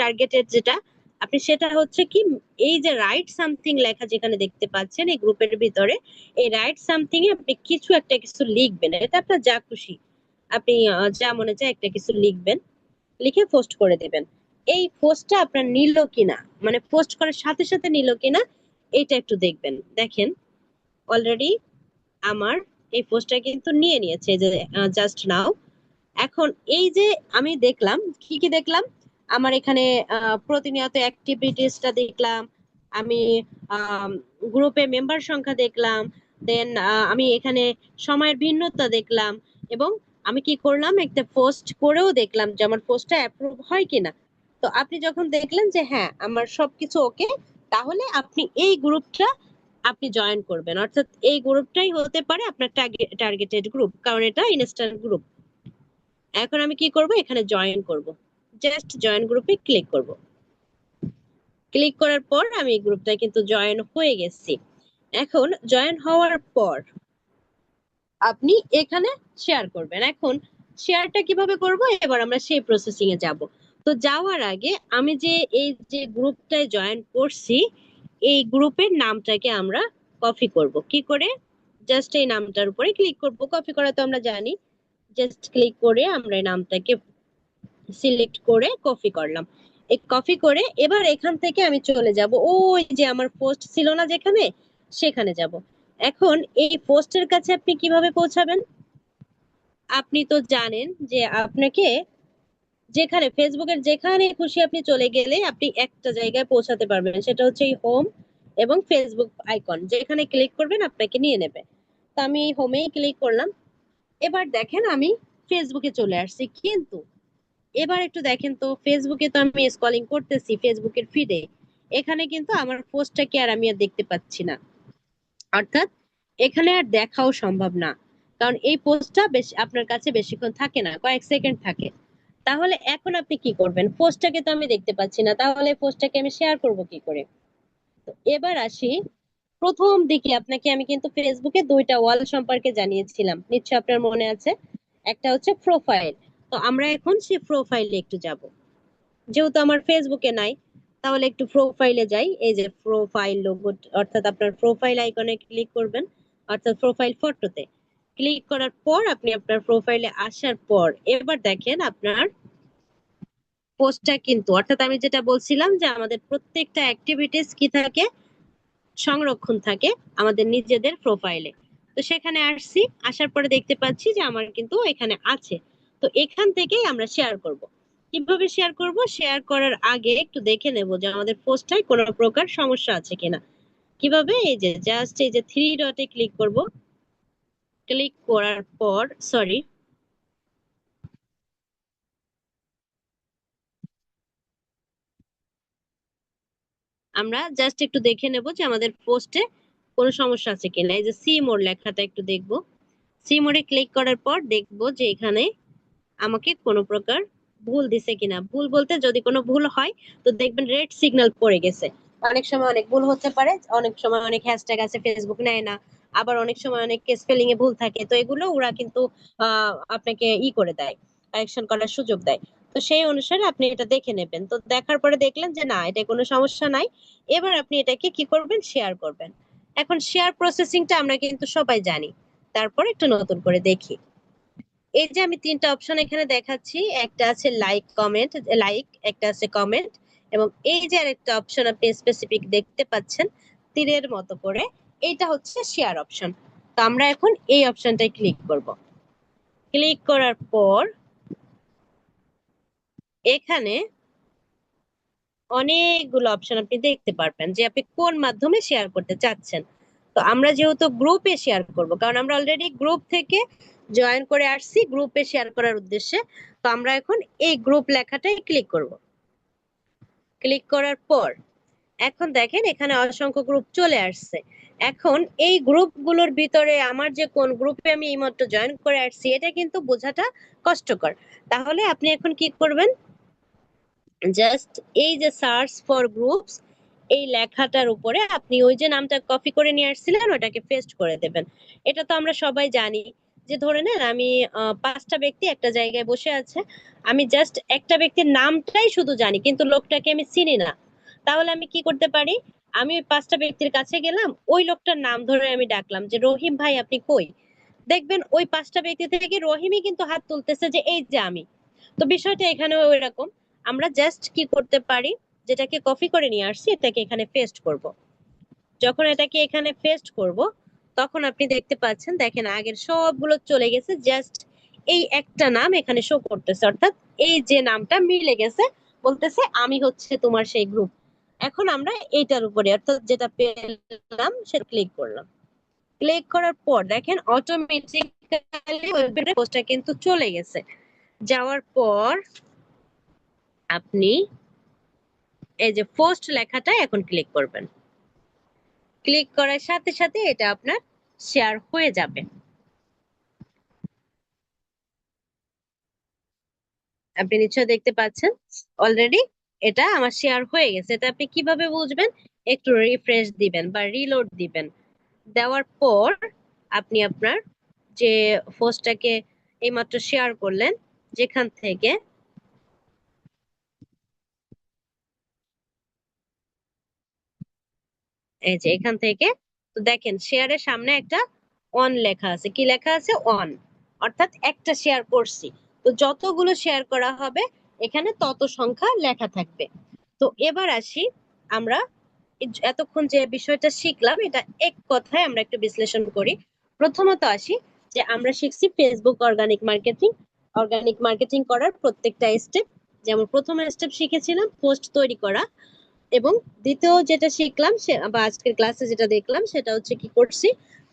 টার্গেটেড যেটা, আপনি সেটা হচ্ছে কি, এই যে রাইট সামথিং লেখা যেখানে দেখতে পাচ্ছেন এই গ্রুপের ভিতরে, এই রাইট সামথিং এ আপনি কিছু একটা কিছু লিখবেন, এটা আপনার যা খুশি, আপনি যা মনে চায় একটা কিছু লিখবেন, লিখে পোস্ট করে দেবেন। এই পোস্টটা আপনার নিল কিনা, মানে পোস্ট করার সাথে সাথে নিল কিনা, এইটা একটু দেখবেন। দেখেন অলরেডি আমার এই পোস্টটা কিন্তু নিয়ে নিয়েছে, যে জাস্ট নাও। এখন এই যে আমি দেখলাম, কি কি দেখলাম, আমার এখানে প্রতিনিয়ত অ্যাক্টিভিটিসটা দেখলাম, আমি গ্রুপে মেম্বার সংখ্যা দেখলাম, দেন আমি এখানে সময়ের ভিন্নতা দেখলাম, এবং আমি কি করলাম একটা পোস্ট করেও দেখলাম যে আমার পোস্টটা অ্যাপ্রুভ হয় কিনা। তো আপনি যখন দেখলেন যে হ্যাঁ আমার সবকিছু ওকে, তাহলে আপনি এই গ্রুপটা আপনি জয়েন করবেন, অর্থাৎ এই গ্রুপটাই হতে পারে আপনার টার্গেটেড গ্রুপ, কারণ এটা ইনস্ট্যান্ট গ্রুপ। এখন আমি কি করব, এখানে জয়েন করব, জাস্ট জয়েন গ্রুপে ক্লিক করব। ক্লিক করার পর আমি এই গ্রুপটায় কিন্তু জয়েন হয়ে গেছি। এখন জয়েন হওয়ার পর আপনি এখানে শেয়ার করবেন। এখন শেয়ারটা কিভাবে করব, এবার আমরা সেই প্রসেসিং এ যাব। তো যাওয়ার আগে আমি যে এই যে গ্রুপটায় জয়েন করছি, এই গ্রুপের নামটাকে আমরা কপি করব। কি করে, জাস্ট এই নামটার উপরে ক্লিক করব, কপি করা তো আমরা জানি, জাস্ট ক্লিক করে আমরা এই নামটাকে সিলেক্ট করে কপি করলাম। এই কপি করে এবার এখান থেকে আমি চলে যাব ওই যে আমার পোস্ট ছিল না যেখানে, সেখানে যাব। এখন এই পোস্টের কাছে আপনি কিভাবে পৌঁছাবেন, আপনি তো জানেন যে আপনাকে যেখানে ফেসবুকের যেখানে খুশি আপনি চলে গেলে আপনি একটা জায়গায় পৌঁছাতে পারবেন, সেটা হচ্ছে এই হোম এবং ফেসবুক আইকন, যেখানে ক্লিক করবেন আপনাকে নিয়ে নেবে। তো আমি এই হোমেই ক্লিক করলাম। এবার দেখেন আমি ফেসবুকে চলে আসছি, কিন্তু এবার একটু দেখেন তো, ফেসবুকে তো আমি স্ক্রলিং করতেছি ফেসবুকের ফিডে, এখানে কিন্তু আমার পোস্টটাকে আর আমি আর দেখতে পাচ্ছি না। অর্থাৎ এখানে আর দেখাও সম্ভব না, কারণ এই পোস্টটা বেশ আপনার কাছে বেশিক্ষণ থাকে না, কয়েক সেকেন্ড থাকে। তাহলে এখন আপনি কি করবেন? পোস্টটাকে তো আমি দেখতে পাচ্ছি না, তাহলে পোস্টটাকে আমি শেয়ার করব কি করে? তো এবার আসি, প্রথম দিকে আপনাকে আমি কিন্তু ফেসবুকে দুইটা ওয়াল সম্পর্কে জানিয়েছিলাম, নিশ্চয় আপনার মনে আছে। একটা হচ্ছে প্রোফাইল। তো আমরা এখন সেই প্রোফাইলে একটু যাব, যেহেতু আমার ফেসবুকে নাই, তাহলে একটু প্রোফাইলে যাই। এই যে প্রোফাইল লোগো, অর্থাৎ আপনার প্রোফাইল আইকনে ক্লিক করবেন, অর্থাৎ প্রোফাইল ফটোতে ক্লিক করার পর আপনি আপনার প্রোফাইলে আসার পর এবার দেখেন আপনার পোস্টটা কিন্তু, অর্থাৎ আমি যেটা বলছিলাম যে আমাদের প্রত্যেকটা অ্যাক্টিভিটিস কি থাকে, সংরক্ষণ থাকে আমাদের নিজেদের প্রোফাইলে। তো সেখানে আসছি, আসার পরে দেখতে পাচ্ছি যে আমার কিন্তু এখানে আছে। তো এখান থেকেই আমরা শেয়ার করব। কিভাবে শেয়ার করব? শেয়ার করার আগে একটু দেখে নেব যে আমাদের পোস্টটায় কোনো প্রকার সমস্যা আছে কিনা। কিভাবে? এই যে জাস্ট এই যে থ্রি ডটে ক্লিক করব। ক্লিক করার পর, সরি, আমরা জাস্ট একটু দেখে নেব যে আমাদের পোস্টে কোনো সমস্যা আছে কিনা। এই যে সি মোর লেখাটা একটু দেখবো। সি মোডে ক্লিক করার পর দেখবো যে এখানে আমাকে কোনো প্রকার ভুল দিছে কিনা। ভুল বলতে যদি কোনো ভুল হয় তো দেখবেন রেড সিগন্যাল পড়ে গেছে। অনেক সময় অনেক ভুল হতে পারে, অনেক সময় অনেক হ্যাশট্যাগ আছে ফেসবুক নেয় না, আবার অনেক সময় অনেক স্পেলিং এ ভুল থাকে, তো এগুলো ওরা কিন্তু আপনাকে করে দেয়, কারেকশন করার সুযোগ দেয়। তো সেই অনুসারে আপনি এটা দেখে নেবেন। তো দেখার পরে দেখলেন যে না, এটা কোনো সমস্যা নাই, এবার আপনি এটাকে কি করবেন? শেয়ার করবেন। এখন শেয়ার প্রসেসিংটা আমরা কিন্তু সবাই জানি, তারপর একটু নতুন করে দেখি। এই যে আমি তিনটা অপশন এখানে দেখাচ্ছি, একটা আছে লাইক কমেন্ট, লাইক, একটা আছে কমেন্ট, এবং এই যে আরেকটা অপশন আপনি স্পেসিফিক দেখতে পাচ্ছেন তীরের মতো করে, এইটা হচ্ছে শেয়ার অপশন। তো আমরা এখন এই অপশনটাই ক্লিক করব। ক্লিক করার পর এখানে অনেকগুলো অপশন আপনি দেখতে পারবেন যে আপনি কোন মাধ্যমে শেয়ার করতে চাচ্ছেন। তো আমরা যেহেতু গ্রুপে শেয়ার করব, কারণ আমরা অলরেডি গ্রুপ থেকে জয়েন করে আসছি গ্রুপে শেয়ার করার উদ্দেশ্যে, তো আমরা এখন এই গ্রুপ লেখাটাই ক্লিক করব। ক্লিক করার পর এখন দেখেন এখানে অসংখ্য গ্রুপ চলে আসছে। এখন এই গ্রুপগুলোর ভিতরে আমার যে কোন গ্রুপে আমি এইমাত্র জয়েন করে আসছি এটা কিন্তু বোঝাটা কষ্টকর। তাহলে আপনি এখন কি করবেন? জাস্ট এই যে সার্চ ফর গ্রুপস, এই লেখাটার উপরে আপনি ওই যে নামটা কপি করে নিয়ে আসছিলেন ওটাকে পেস্ট করে দেবেন। এটা তো আমরা সবাই জানি, যে ধরে নেন আমি পাঁচটা ব্যক্তি একটা জায়গায় বসে আছে, আমি জাস্ট একটা ব্যক্তির নামটাই শুধু জানি কিন্তু লোকটাকে আমি চিনি না। তাহলে আমি কি করতে পারি? আমি ওই পাঁচটা ব্যক্তির কাছে গেলাম, ওই লোকটার নাম ধরে আমি ডাকলাম যে রহিম ভাই আপনি কই। দেখবেন ওই পাঁচটা ব্যক্তি থেকে রহিমই কিন্তু হাত তুলতেছে যে এই যে আমি। তো বিষয়টা এখানেও এরকম, আমরা জাস্ট কি করতে পারি, যেটাকে কপি করে নিয়ে আসছি এটাকে এখানে পেস্ট করব। যখন এটাকে এখানে পেস্ট করব তখন আপনি দেখতে পাচ্ছেন, দেখেন আগের সবগুলো চলে গেছে, জাস্ট এই একটা নাম এখানে শো করতেছে, অর্থাৎ এই যে নামটা মিলে গেছে, বলতেছে আমি হচ্ছে তোমার সেই গ্রুপ। এখন আমরা এইটার উপরে অর্থাৎ যেটা পেলাম সেটা ক্লিক করলাম। ক্লিক করার পর দেখেন অটোমেটিক্যালি ওয়েবপেজে পোস্টটা কিন্তু চলে গেছে। যাওয়ার পর আপনি এই যে পোস্ট লেখাটা এখন ক্লিক করবেন। ক্লিক করার সাথে সাথে এটা আপনার শেয়ার হয়ে যাবে। আপনি নিশ্চয়ই দেখতে পাচ্ছেন অলরেডি এটা আমার শেয়ার হয়ে গেছে। এটা আপনি কিভাবে বুঝবেন? একটু রিফ্রেশ দিবেন বা রিলোড দিবেন। দেওয়ার পর আপনি আপনার যে পোস্টটাকে এইমাত্র শেয়ার করলেন যেখান থেকে, এই যে এখান থেকে, তো দেখেন শেয়ারের সামনে একটা অন লেখা আছে। কি লেখা আছে? অন। অর্থাৎ একটা শেয়ার করছি, তো যতগুলো শেয়ার করা হবে এখানে তত সংখ্যা লেখা থাকবে। তো এবার আসি, আমরা এতক্ষণ যে বিষয়টা শিখলাম এটা এক কথায় আমরা একটু বিশ্লেষণ করি। প্রথমত আসি, যে আমরা শিখছি ফেসবুক অর্গানিক মার্কেটিং করার প্রত্যেকটা স্টেপ। যেমন প্রথম স্টেপ শিখেছিলাম পোস্ট তৈরি করা, এবং দ্বিতীয় যেটা শিখলাম বা আজকের ক্লাসে যেটা দেখলাম সেটা হচ্ছে কি করছি,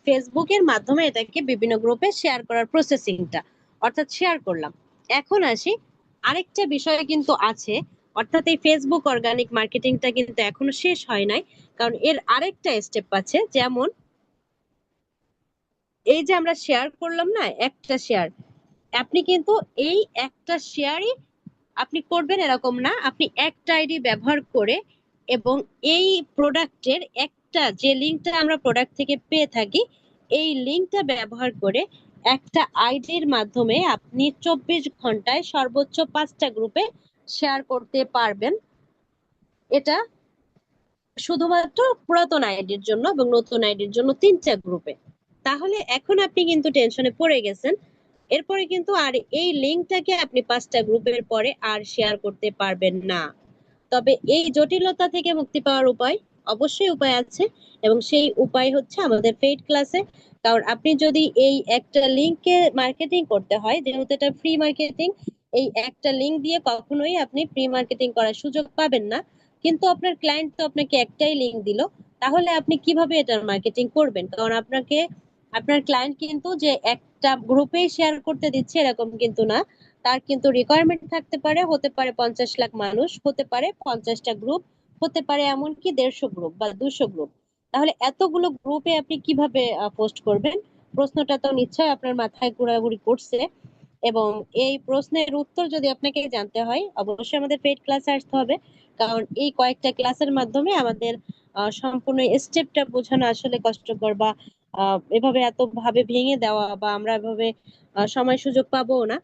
ফেসবুকের মাধ্যমে এটাকে বিভিন্ন গ্রুপে শেয়ার করার প্রসেসিংটা, অর্থাৎ শেয়ার করলাম। এখন আসি, আরেকটা বিষয় কিন্তু আছে, অর্থাৎ এই ফেসবুক অর্গানিক মার্কেটিংটা কিন্তু এখনো শেষ হয় নাই, কারণ এর আরেকটা স্টেপ আছে। যেমন এই যে আমরা শেয়ার করলাম না একটা শেয়ার, আপনি কিন্তু এই একটা শেয়ারই আপনি করবেন এরকম না, আপনি একটা আইডি ব্যবহার করে এবং এই প্রোডাক্টের একটা যে লিঙ্কটা আমরা প্রোডাক্ট থেকে পেয়ে থাকি, এই লিঙ্কটা ব্যবহার করে একটা আইডির মাধ্যমে আপনি 24 ঘন্টায় সর্বোচ্চ 5টা গ্রুপে শেয়ার করতে পারবেন। এটা শুধুমাত্র পুরাতন আইডির জন্য এবং নতুন আইডির জন্য 3টা গ্রুপে। তাহলে এখন আপনি কিন্তু টেনশনে পড়ে গেছেন, এরপরে কিন্তু আর এই লিঙ্কটাকে আপনি 5টা গ্রুপের পরে আর শেয়ার করতে পারবেন না। তবে এই জটিলতা থেকে মুক্তি পাওয়ার উপায়, অবশ্যই উপায় আছে, এবং সেই উপায় হচ্ছে আমাদের পেইড ক্লাসে। কারণ আপনি যদি এই একটা লিঙ্কে মার্কেটিং করতে হয়, যেহেতু এটা ফ্রি মার্কেটিং, এই একটা লিঙ্ক দিয়ে কখনোই আপনি ফ্রি মার্কেটিং করার সুযোগ পাবেন না। কিন্তু আপনার ক্লায়েন্ট তো আপনাকে একটাই লিঙ্ক দিল, তাহলে আপনি কিভাবে এটার মার্কেটিং করবেন? কারণ আপনার ক্লায়েন্ট কিন্তু যে একটা গ্রুপেই শেয়ার করতে দিচ্ছে এরকম কিন্তু না, তার কিন্তু রিকোয়ারমেন্ট থাকতে পারে, হতে পারে 50 লাখ মানুষ, হতে পারে 50টা গ্রুপ, হতে পারে এমনকি 150 গ্রুপ বা 200 গ্রুপ। তাহলে এতগুলো গ্রুপে আপনি কিভাবে পোস্ট করবেন? প্রশ্নটা তো নিশ্চয়ই আপনার মাথায় ঘোরাঘুরি করছে, এবং এই প্রশ্নের উত্তর যদি আপনাকে জানতে হয় অবশ্যই আমাদের পেইড ক্লাসে আসতে হবে। কারণ এই কয়েকটা ক্লাসের মাধ্যমে আমাদের সম্পূর্ণ স্টেপটা বোঝানো আসলে কষ্টকর, বা এভাবে এত ভাবে ভেঙে দেওয়া, বা আমরা এভাবে সময় সুযোগ পাবো না।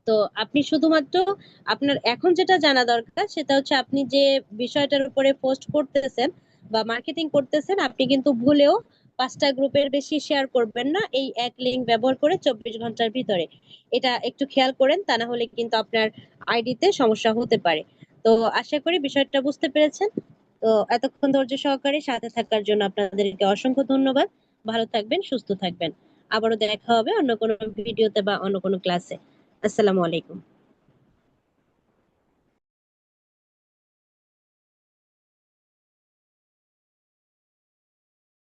তো আপনি শুধুমাত্র, আপনার এখন যেটা জানা দরকার সেটা হচ্ছে আপনি যে বিষয়টার উপরে পোস্ট করতেছেন বা মার্কেটিং করতেছেন, আপনি কিন্তু ভুলেও 5টা গ্রুপের বেশি শেয়ার করবেন না এই এক লিঙ্ক ব্যবহার করে 24 ঘন্টার ভিতরে। এটা একটু খেয়াল করেন, তা না হলে কিন্তু আপনার আইডিতে সমস্যা হতে পারে। তো আশা করি বিষয়টা বুঝতে পেরেছেন। তো এতক্ষণ ধৈর্য সহকারে সাথে থাকার জন্য আপনাদেরকে অসংখ্য ধন্যবাদ। ভালো থাকবেন, সুস্থ থাকবেন। আবারও দেখা হবে অন্য কোনো ভিডিওতে বা অন্য কোনো ক্লাসে। আসসালামু আলাইকুম।